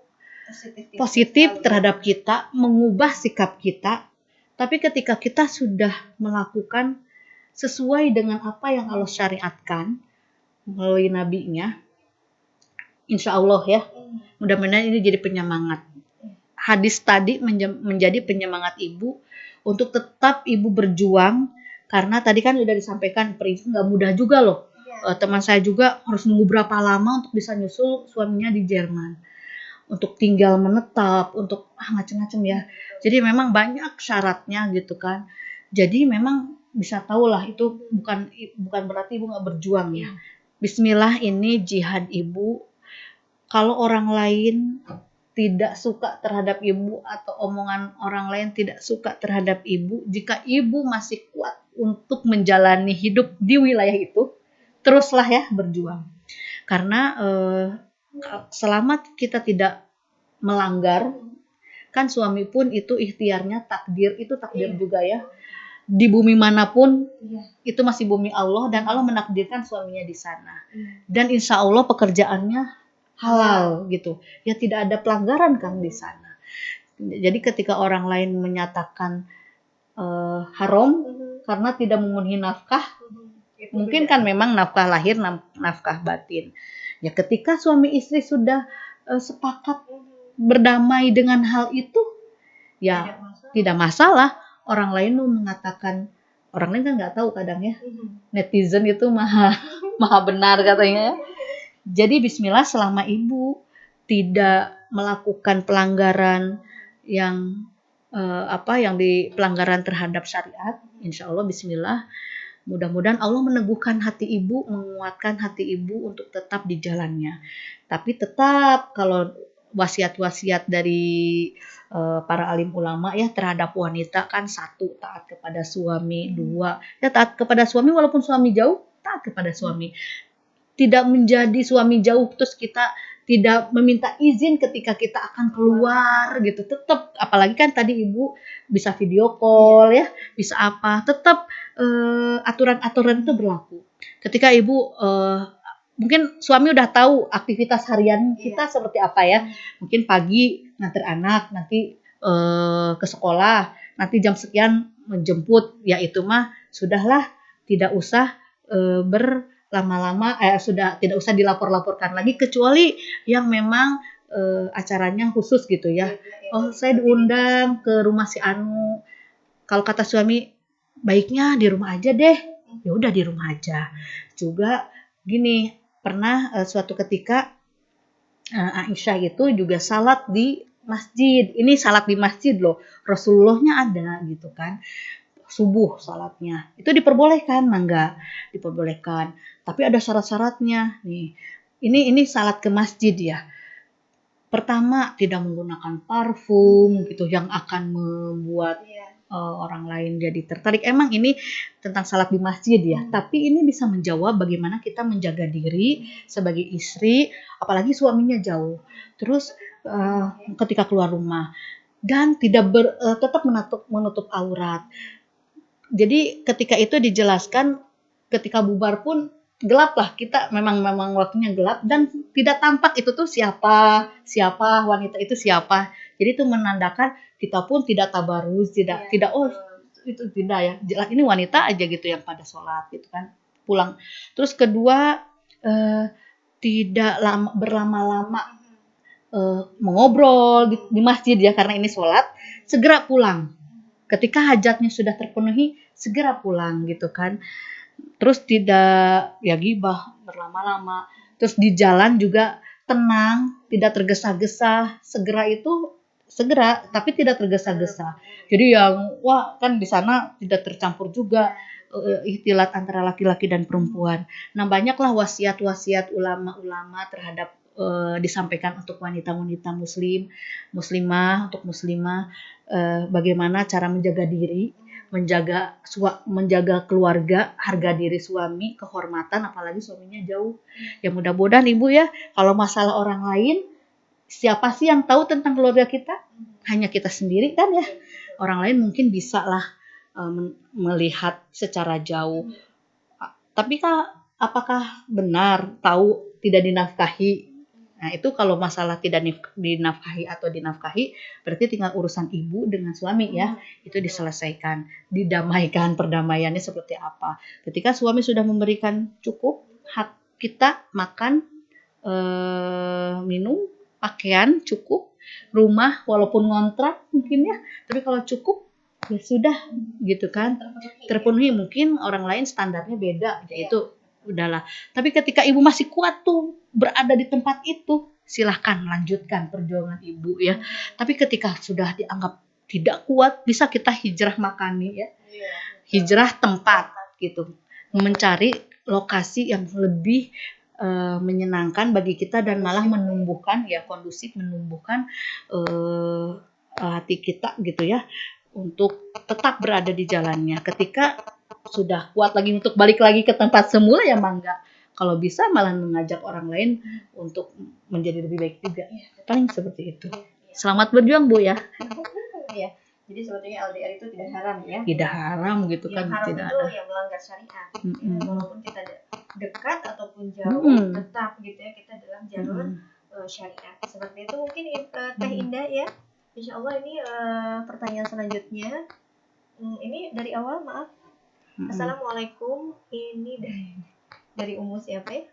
positif terhadap kita, mengubah sikap kita. Tapi ketika kita sudah melakukan sesuai dengan apa yang Allah syariatkan melalui nabinya, insya Allah ya, mudah-mudahan ini jadi penyemangat. Hadis tadi menjadi penyemangat ibu untuk tetap ibu berjuang, karena tadi kan sudah disampaikan perizinan nggak mudah juga loh. Teman saya juga harus nunggu berapa lama untuk bisa nyusul suaminya di Jerman. untuk tinggal menetap, untuk macam-macam ya. Jadi memang banyak syaratnya gitu kan. Jadi memang bisa tahulah itu bukan berarti ibu nggak berjuang ya. Bismillah, ini jihad ibu. Kalau orang lain tidak suka terhadap ibu atau omongan orang lain tidak suka terhadap ibu, jika ibu masih kuat untuk menjalani hidup di wilayah itu, teruslah ya berjuang. Karena selama kita tidak melanggar, kan suami pun itu ikhtiarnya, takdir itu takdir juga ya. Di bumi manapun itu masih bumi Allah, dan Allah menakdirkan suaminya di sana. Dan insya Allah pekerjaannya halal gitu. Ya tidak ada pelanggaran kan di sana. Jadi ketika orang lain menyatakan haram karena tidak memenuhi nafkah, mungkin kan memang nafkah lahir, nafkah batin. Ya ketika suami istri sudah sepakat berdamai dengan hal itu, ya tidak masalah. Orang lain mau mengatakan, orang lain kan nggak tahu kadang ya, netizen itu maha benar katanya. Jadi bismillah, selama ibu tidak melakukan pelanggaran yang di pelanggaran terhadap syariat, insya Allah bismillah, mudah-mudahan Allah meneguhkan hati ibu, menguatkan hati ibu untuk tetap di jalannya. Tapi tetap kalau wasiat-wasiat dari para alim ulama ya terhadap wanita kan, 1, taat kepada suami, 2, ya taat kepada suami walaupun suami jauh, taat kepada suami. Tidak menjadi suami jauh terus kita tidak meminta izin ketika kita akan keluar gitu. Tetap, apalagi kan tadi ibu bisa video call ya, bisa apa, tetap aturan-aturan itu berlaku. Ketika ibu mungkin suami udah tahu aktivitas harian kita seperti apa ya. Mungkin pagi nganter anak, nanti ke sekolah, nanti jam sekian menjemput, ya itu mah sudahlah, tidak usah lama-lama sudah tidak usah dilapor-laporkan lagi, kecuali yang memang acaranya khusus gitu ya. Oh, saya diundang ke rumah si Anu. Kalau kata suami, baiknya di rumah aja deh. Ya udah di rumah aja. Juga gini, pernah suatu ketika Aisyah itu juga salat di masjid. Ini salat di masjid loh. Rasulullahnya ada gitu kan. Subuh salatnya itu diperbolehkan, mangga diperbolehkan, tapi ada syarat-syaratnya nih. Ini salat ke masjid ya. Pertama, tidak menggunakan parfum gitu yang akan membuat orang lain jadi tertarik. Emang ini tentang salat di masjid ya, tapi ini bisa menjawab bagaimana kita menjaga diri sebagai istri, apalagi suaminya jauh. Terus ketika keluar rumah dan tidak tetap menutup aurat. Jadi ketika itu dijelaskan, ketika bubar pun gelap lah, kita memang waktunya gelap dan tidak tampak itu tuh siapa wanita itu siapa. Jadi itu menandakan kita pun tidak tabaruz, tidak itu tidak ya, jelas ini wanita aja gitu yang pada sholat gitu kan, pulang. Terus kedua, tidak berlama-lama mengobrol di masjid ya, karena ini sholat, segera pulang. Ketika hajatnya sudah terpenuhi, segera pulang gitu kan. Terus tidak ya gibah berlama-lama. Terus di jalan juga tenang, tidak tergesa-gesa. Segera, tapi tidak tergesa-gesa. Jadi yang kan di sana tidak tercampur juga ikhtilat antara laki-laki dan perempuan. Nah, banyaklah wasiat-wasiat ulama-ulama terhadap disampaikan untuk wanita-wanita muslimah, untuk muslimah, bagaimana cara menjaga diri, menjaga keluarga, harga diri suami, kehormatan, apalagi suaminya jauh. Ya mudah-mudahan ibu ya, kalau masalah orang lain, siapa sih yang tahu tentang keluarga kita? Hanya kita sendiri kan ya. Orang lain mungkin bisa lah melihat secara jauh. Tapi apakah benar tahu tidak dinafkahi? Nah, itu kalau masalah tidak dinafkahi atau dinafkahi, berarti tinggal urusan ibu dengan suami ya. Itu diselesaikan, didamaikan, perdamaiannya seperti apa. Ketika suami sudah memberikan cukup, hak kita makan, minum, pakaian cukup, rumah walaupun ngontrak mungkin ya. Tapi kalau cukup, ya sudah gitu kan. Terpenuhi, mungkin orang lain standarnya beda, yaitu udahlah. Tapi ketika ibu masih kuat tuh berada di tempat itu, silahkan lanjutkan perjuangan ibu ya. Tapi ketika sudah dianggap tidak kuat, bisa kita hijrah makani ya, hijrah tempat gitu, mencari lokasi yang lebih menyenangkan bagi kita dan malah menumbuhkan ya, kondusif, menumbuhkan hati kita gitu ya, untuk tetap berada di jalannya. Ketika sudah kuat lagi untuk balik lagi ke tempat semula ya mangga. Kalau bisa malah mengajak orang lain untuk menjadi lebih baik juga. Paling seperti itu. Selamat berjuang Bu ya. Ya. Jadi sebetulnya LDR itu tidak haram ya. Tidak haram gitu kan. Yang haram tidak itu ada. yang melanggar syariat. Walaupun kita dekat ataupun jauh, tetap gitu ya kita dalam jalur syariat. Seperti itu mungkin Teh Indah ya. Insya Allah ini pertanyaan selanjutnya. Ini dari awal maaf. Assalamualaikum. Ini dari Umu siapa ya?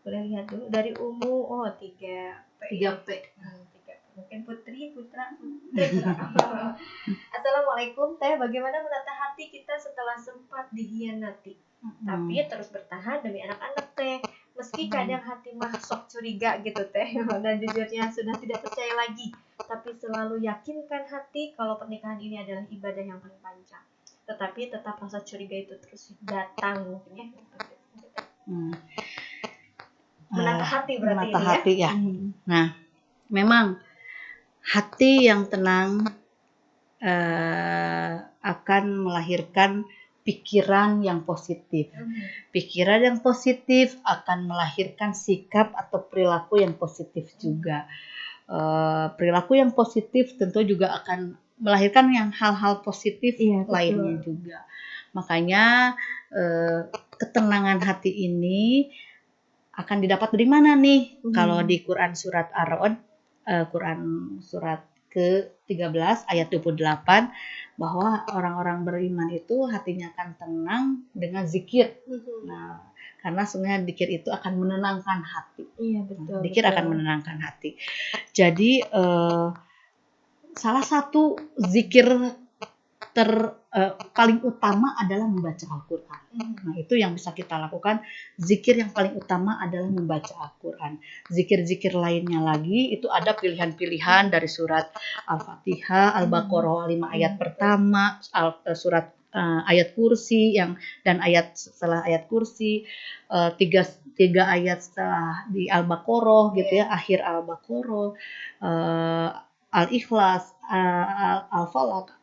Boleh lihat dulu. Dari Umu 3P. Mungkin Putri, Putra. Assalamualaikum Teh. Bagaimana menata hati kita setelah sempat dihianati? Tapi terus bertahan demi anak-anak Teh. Meski kadang hati masuk curiga gitu Teh. Dan jujurnya sudah tidak percaya lagi. Tapi selalu yakinkan hati kalau pernikahan ini adalah ibadah yang paling panjang. Tetapi tetap rasa curiga itu terus datang mungkin ya. Menata hati berarti menata hati ya. Nah, memang hati yang tenang akan melahirkan pikiran yang positif. Pikiran yang positif akan melahirkan sikap atau perilaku yang positif juga. Perilaku yang positif tentu juga akan melahirkan yang hal-hal positif lainnya juga. Makanya ketenangan hati ini akan didapat dari mana nih? Kalau di Quran surat Ar-Ra'd, Quran surat ke-13 ayat 28, bahwa orang-orang beriman itu hatinya akan tenang dengan zikir. Nah, karena sebenarnya zikir itu akan menenangkan hati. Iya, betul. Zikir akan menenangkan hati. Jadi salah satu zikir paling utama adalah membaca Al-Quran. Nah, itu yang bisa kita lakukan. Zikir yang paling utama adalah membaca Al-Quran. Zikir-zikir lainnya lagi itu ada pilihan-pilihan dari surat Al-Fatihah, Al-Baqarah 5 ayat pertama, surat ayat kursi dan ayat setelah ayat kursi, tiga ayat setelah di Al-Baqarah gitu ya, akhir Al-Baqarah, Al-Ikhlas, Al-Falaq,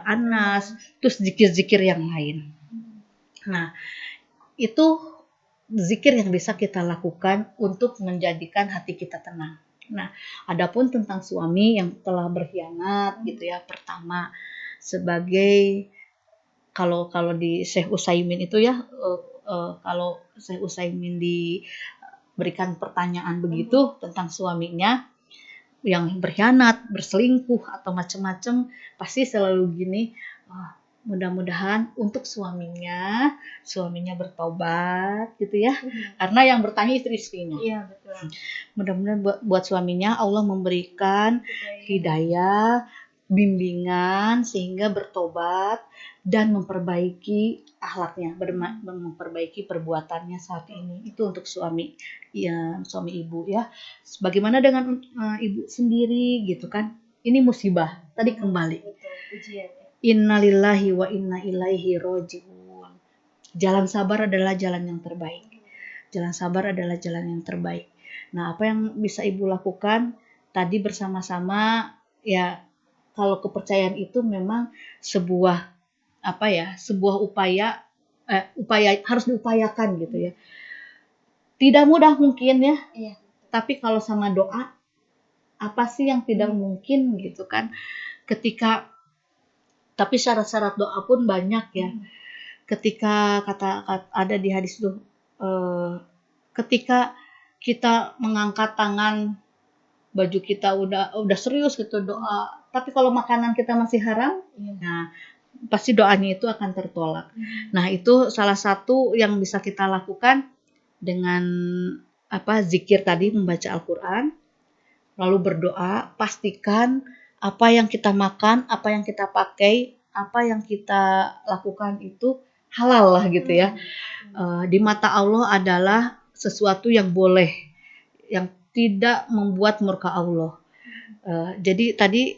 Anas, terus zikir-zikir yang lain. Nah, itu zikir yang bisa kita lakukan untuk menjadikan hati kita tenang. Nah, adapun tentang suami yang telah berkhianat gitu ya, pertama sebagai kalau di Syekh Utsaimin itu ya, kalau Syekh Utsaimin diberikan pertanyaan begitu tentang suaminya yang berkhianat, berselingkuh atau macam-macam, pasti selalu gini, mudah-mudahan untuk suaminya bertobat gitu ya. Karena yang bertanya istri-istrinya. Iya, betul. Mudah-mudahan buat suaminya Allah memberikan hidayah, bimbingan sehingga bertobat dan memperbaiki akhlaknya, memperbaiki perbuatannya saat ini. Itu untuk suami ibu ya. Bagaimana dengan ibu sendiri gitu kan? Ini musibah. Tadi kembali. Innalillahi wa inna ilaihi raji'un. Jalan sabar adalah jalan yang terbaik. Jalan sabar adalah jalan yang terbaik. Nah, apa yang bisa ibu lakukan? Tadi bersama-sama ya, kalau kepercayaan itu memang sebuah upaya harus diupayakan gitu ya. Tidak mudah mungkin ya. Iya. Tapi kalau sama doa, apa sih yang tidak mungkin gitu kan? Tapi syarat-syarat doa pun banyak ya. Ketika kata ada di hadis itu, ketika kita mengangkat tangan, baju kita udah serius gitu doa, tapi kalau makanan kita masih haram, nah pasti doanya itu akan tertolak. Nah, itu salah satu yang bisa kita lakukan dengan zikir tadi, membaca Al-Quran, lalu berdoa. Pastikan apa yang kita makan, apa yang kita pakai, apa yang kita lakukan itu halal lah gitu ya. Di mata Allah adalah sesuatu yang boleh, yang tidak membuat murka Allah. Jadi tadi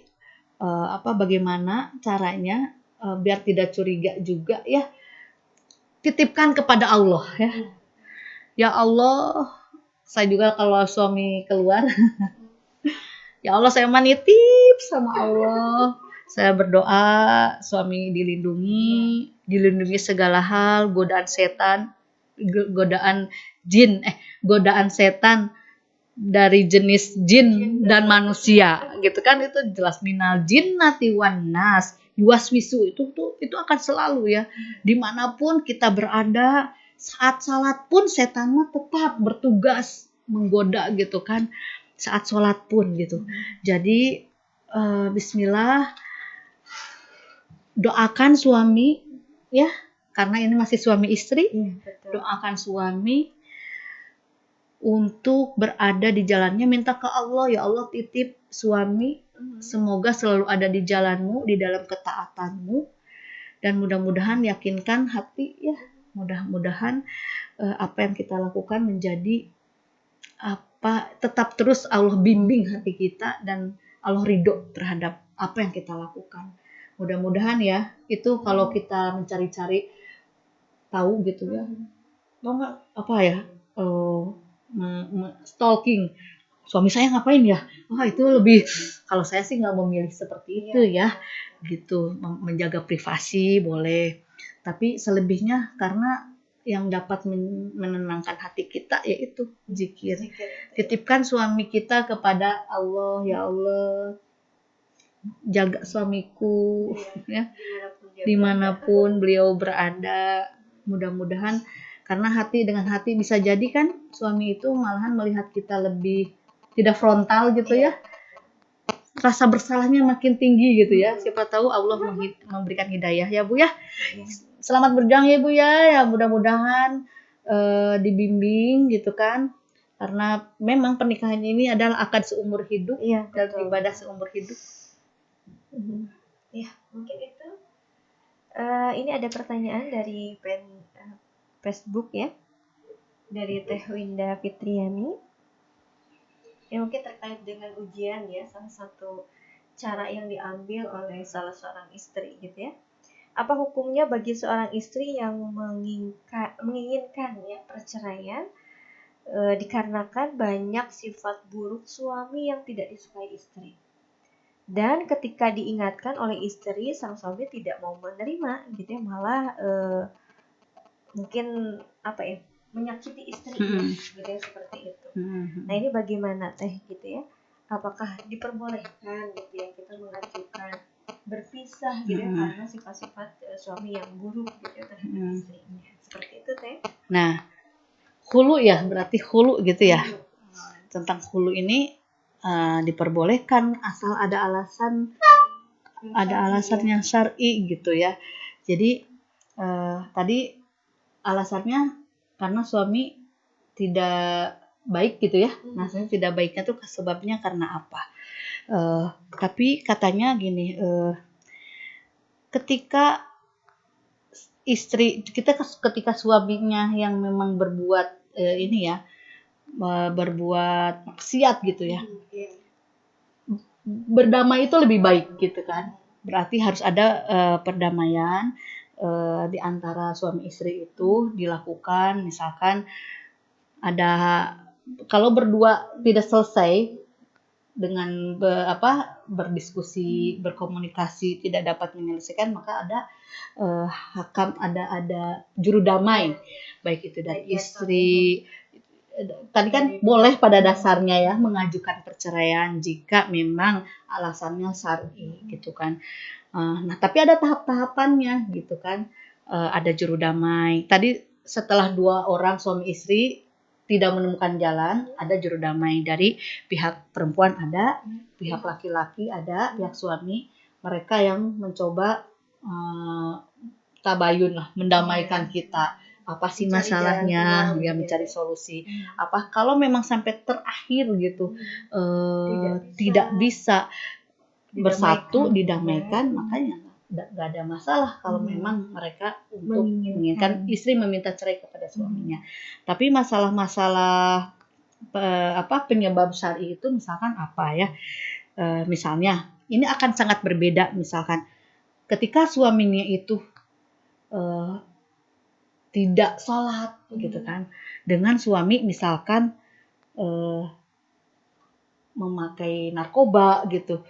bagaimana caranya biar tidak curiga juga ya, titipkan kepada Allah ya. Ya Allah, saya juga kalau suami keluar, ya Allah saya menitip sama Allah. Saya berdoa suami dilindungi segala hal, godaan setan, godaan jin, godaan setan dari jenis jin dan manusia, gitu kan, itu jelas minal jinnati wan nas yuwaswisu, itu akan selalu ya, dimanapun kita berada, saat salat pun setan mah tetap bertugas menggoda gitu kan, saat sholat pun gitu. Jadi Bismillah, doakan suami ya, karena ini masih suami istri, doakan suami untuk berada di jalannya, minta ke Allah, ya Allah titip suami, semoga selalu ada di jalanmu, di dalam ketaatanmu, dan mudah-mudahan yakinkan hati ya, mudah-mudahan apa yang kita lakukan menjadi tetap terus Allah bimbing hati kita dan Allah ridho terhadap apa yang kita lakukan. Mudah-mudahan ya, itu kalau kita mencari-cari tahu gitu ya, stalking suami saya ngapain ya, itu lebih, kalau saya sih nggak memilih seperti itu ya, gitu. Menjaga privasi boleh, tapi selebihnya karena yang dapat menenangkan hati kita yaitu zikir. Titipkan suami kita kepada Allah, ya Allah jaga suamiku ya, dimanapun beliau berada. Mudah-mudahan karena hati dengan hati bisa jadi kan suami itu malahan melihat kita lebih tidak frontal gitu ya, rasa bersalahnya makin tinggi gitu ya. Siapa tahu Allah memberikan hidayah ya Bu ya. Selamat berjuang ya Bu ya, mudah-mudahan dibimbing gitu kan, karena memang pernikahan ini adalah akad seumur hidup dan ibadah seumur hidup. Ya mungkin itu. Ini ada pertanyaan dari Facebook ya, dari Teh Winda Fitriani. Yang mungkin terkait dengan ujian ya, salah satu cara yang diambil oleh salah seorang istri gitu ya. Apa hukumnya bagi seorang istri yang menginginkan ya perceraian dikarenakan banyak sifat buruk suami yang tidak disukai istri? Dan ketika diingatkan oleh istri, sang suami tidak mau menerima gitu ya, malah mungkin menyakiti istrinya gitu ya, seperti itu. Nah ini bagaimana Teh gitu ya, apakah diperbolehkan gitu ya kita mengajukan berpisah gitu ya karena sifat-sifat suami yang buruk gitu ya terhadap istrinya, seperti itu Teh. Nah hulu ya, berarti hulu gitu ya. Tentang hulu ini diperbolehkan asal ada alasannya syar'i gitu ya. Jadi tadi alasannya karena suami tidak baik gitu ya. Maksudnya tidak baiknya tuh sebabnya karena apa? Tapi katanya gini, ketika ketika suaminya yang memang berbuat berbuat maksiat gitu ya, berdamai itu lebih baik gitu kan. Berarti harus ada perdamaian di antara suami istri itu dilakukan. Misalkan ada, kalau berdua tidak selesai dengan berdiskusi, berkomunikasi tidak dapat menyelesaikan, maka ada hakam, ada juru damai, baik itu dari istri. Tadi kan boleh pada dasarnya ya mengajukan perceraian jika memang alasannya syar'i gitu kan. Nah tapi ada tahap-tahapannya gitu kan. Ada juru damai. Tadi setelah 2 orang suami istri tidak menemukan jalan, ada juru damai dari pihak perempuan, ada pihak laki-laki, ada pihak suami. Mereka yang mencoba tabayun lah, mendamaikan kita. Apa sih masalahnya, ya mencari solusi. Apa kalau memang sampai terakhir gitu tidak bisa bersatu didamaikan, makanya nggak ada masalah kalau memang mereka untuk menginginkan istri meminta cerai kepada suaminya. Tapi masalah-masalah penyebab syar'i itu misalkan apa ya? Misalnya ini akan sangat berbeda misalkan ketika suaminya itu tidak sholat gitu kan, dengan suami misalkan memakai narkoba gitu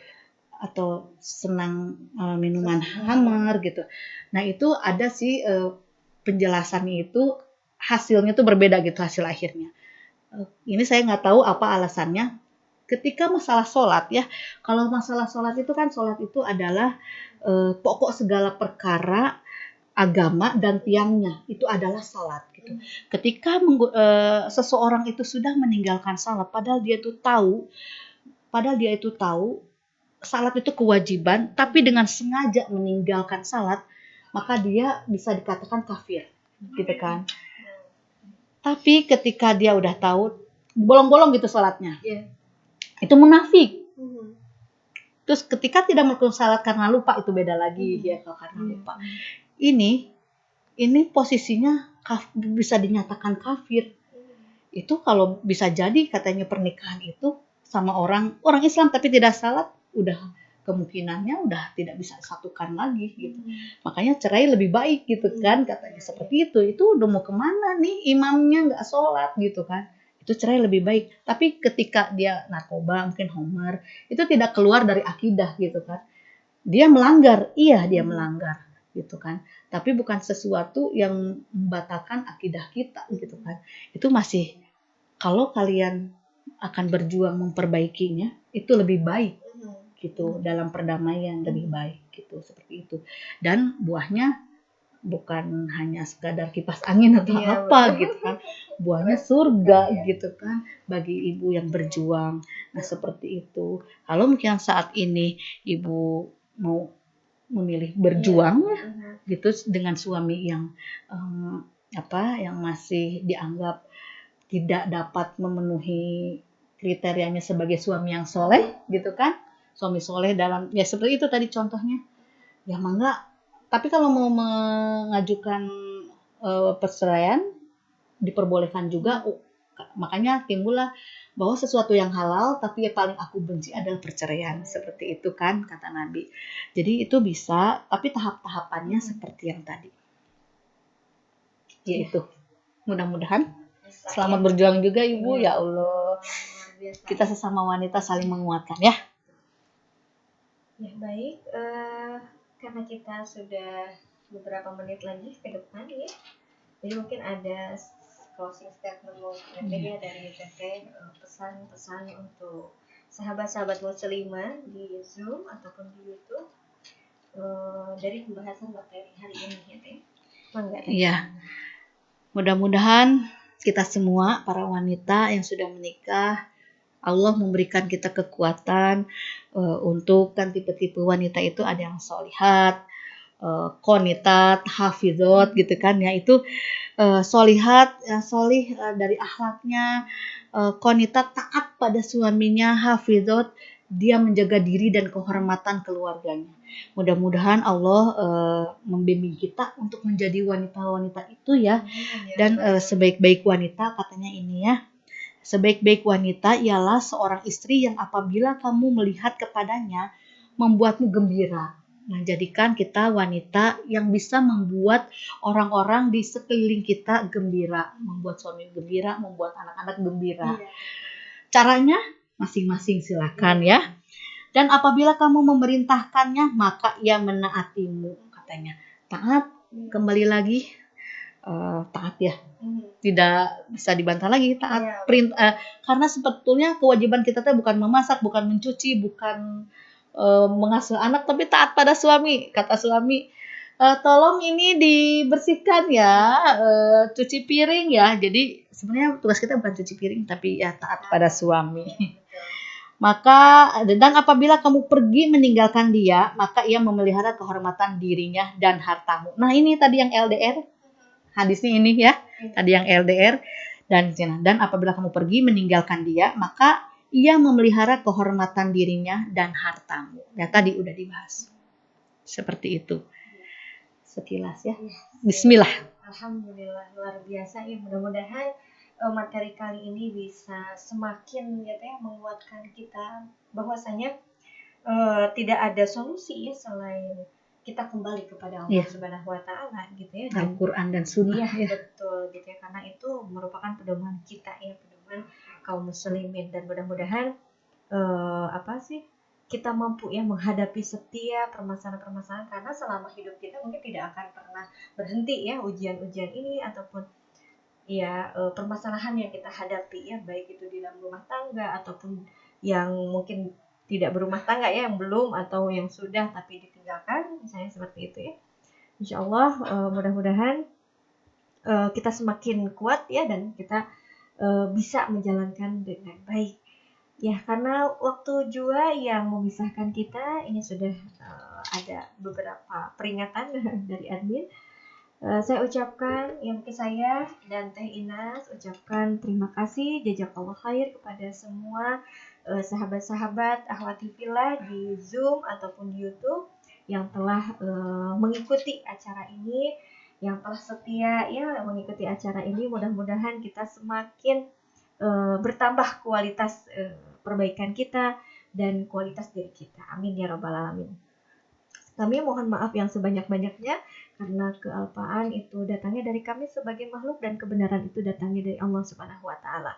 atau senang minuman khamar gitu. Nah itu ada sih penjelasannya itu hasilnya tuh berbeda gitu hasil akhirnya. Ini saya nggak tahu apa alasannya. Ketika masalah sholat ya, kalau masalah sholat itu kan sholat itu adalah pokok segala perkara agama dan tiangnya itu adalah salat gitu. Ketika seseorang itu sudah meninggalkan salat padahal dia itu tahu salat itu kewajiban tapi dengan sengaja meninggalkan salat maka dia bisa dikatakan kafir gitu kan. Tapi ketika dia udah tahu bolong-bolong gitu salatnya. Itu munafik. Terus ketika tidak melakukan salat karena lupa itu beda lagi ya kalau karena lupa. Ini posisinya bisa dinyatakan kafir. Itu kalau bisa jadi katanya pernikahan itu sama orang Islam tapi tidak salat, udah kemungkinannya udah tidak bisa satukan lagi gitu. Makanya cerai lebih baik gitu kan katanya seperti itu. Itu udah mau kemana nih imamnya nggak sholat gitu kan. Itu cerai lebih baik. Tapi ketika dia narkoba mungkin homer itu tidak keluar dari akidah gitu kan. Dia melanggar, dia melanggar gitu kan. Tapi bukan sesuatu yang membatalkan akidah kita gitu kan. Itu masih kalau kalian akan berjuang memperbaikinya itu lebih baik gitu dalam perdamaian lebih baik gitu seperti itu. Dan buahnya bukan hanya sekadar kipas angin atau apa gitu kan. Buahnya surga gitu kan bagi ibu yang berjuang. Nah, seperti itu. Kalau mungkin saat ini ibu mau memilih berjuang gitu dengan suami yang yang masih dianggap tidak dapat memenuhi kriterianya sebagai suami yang soleh gitu kan, suami soleh dalam ya seperti itu tadi contohnya ya mangga. Tapi kalau mau mengajukan perceraian diperbolehkan juga. Makanya timbullah bahwa sesuatu yang halal tapi yang paling aku benci adalah perceraian seperti itu kan kata Nabi. Jadi itu bisa tapi tahap-tahapannya seperti yang tadi yaitu mudah-mudahan selamat berjuang juga ibu ya Allah. Kita sesama wanita saling menguatkan ya. Ya baik, karena kita sudah beberapa menit lagi ke depan ya, jadi mungkin ada closing statement mungkin ya dari Teteh, pesan-pesan untuk sahabat-sahabat muslimah di Zoom ataupun di YouTube dari pembahasan materi hari ini ya Teh. Iya. Mudah-mudahan kita semua para wanita yang sudah menikah Allah memberikan kita kekuatan untuk kan tipe-tipe wanita itu ada yang solihat, qonitat, hafizot gitu kan ya itu solihat, solih dari akhlaknya, qonitat taat pada suaminya, hafizot dia menjaga diri dan kehormatan keluarganya. Mudah-mudahan Allah membimbing kita untuk menjadi wanita-wanita itu ya. Dan sebaik-baik wanita katanya ini ya. Sebaik-baik wanita ialah seorang istri yang apabila kamu melihat kepadanya membuatmu gembira. Nah, jadikan kita wanita yang bisa membuat orang-orang di sekeliling kita gembira, membuat suami gembira, membuat anak-anak gembira. Caranya masing-masing silakan ya. Dan apabila kamu memerintahkannya, maka ia menaatimu katanya. Taat, kembali lagi taat ya. Tidak bisa dibantah lagi taat karena sebetulnya kewajiban kita tuh bukan memasak, bukan mencuci, bukan mengasuh anak, tapi taat pada suami. Kata suami, tolong ini dibersihkan ya, cuci piring ya. Jadi sebenarnya tugas kita bukan cuci piring, tapi ya taat pada suami. Maka dan apabila kamu pergi meninggalkan dia, maka ia memelihara kehormatan dirinya dan hartamu. Nah ini tadi yang LDR, hadisnya ini ya, tadi yang LDR dan apabila kamu pergi meninggalkan dia, maka ia memelihara kehormatan dirinya dan hartamu. Ya tadi udah dibahas. Seperti itu. Sekilas ya. Bismillah. Alhamdulillah luar biasa ya. Mudah-mudahan materi kali ini bisa semakin ya teh menguatkan kita bahwasanya tidak ada solusi ya selain kita kembali kepada Allah Subhanahu wa taala gitu ya. Al-Qur'an dan Sunnah ya. Betul gitu ya, karena itu merupakan pedoman kita ya, pedoman kaum muslimin, dan mudah-mudahan kita mampu ya menghadapi setiap permasalahan-permasalahan, karena selama hidup kita mungkin tidak akan pernah berhenti ya ujian-ujian ini ataupun ya permasalahan yang kita hadapi ya, baik itu di dalam rumah tangga ataupun yang mungkin tidak berumah tangga ya, yang belum atau yang sudah tapi ditinggalkan, misalnya seperti itu ya. Insya Allah mudah-mudahan kita semakin kuat ya, dan kita bisa menjalankan dengan baik ya, karena waktu jua yang memisahkan kita ini sudah ada beberapa peringatan dari admin. Saya ucapkan, ya mungkin saya dan Teh Inas ucapkan terima kasih jazakallah khair kepada semua sahabat-sahabat Akhwati Fillah di Zoom ataupun di YouTube yang telah mengikuti acara ini, yang telah setia ya mengikuti acara ini. Mudah-mudahan kita semakin bertambah kualitas perbaikan kita dan kualitas diri kita. Amin ya rabbal alamin. Kami mohon maaf yang sebanyak-banyaknya karena kealpaan itu datangnya dari kami sebagai makhluk dan kebenaran itu datangnya dari Allah Subhanahu wa taala.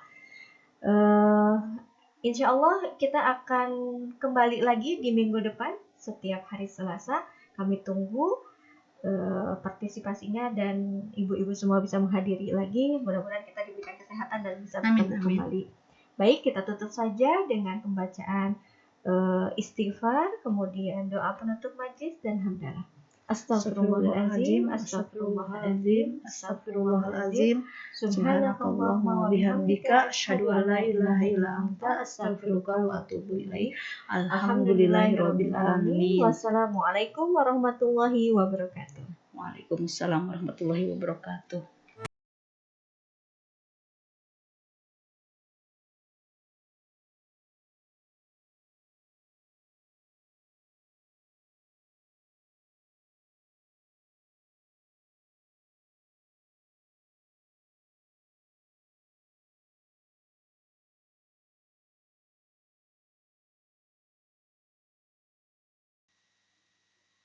Insya Allah kita akan kembali lagi di minggu depan setiap hari Selasa. Kami tunggu partisipasinya dan ibu-ibu semua bisa menghadiri lagi. Mudah-mudahan kita diberikan kesehatan dan bisa bertemu kembali. Baik, kita tutup saja dengan pembacaan istighfar, kemudian doa penutup majlis dan hamdalah. Astaghfirullahaladzim, astaghfirullahaladzim, astaghfirullahaladzim. Subhanakallahumma wa bihamdika, asyhadu an la ilaha illa anta, astaghfiruka wa atubu ilaik. Alhamdulillahirabbil alamin. Wassalamualaikum warahmatullahi wabarakatuh. Waalaikumsalam warahmatullahi wabarakatuh.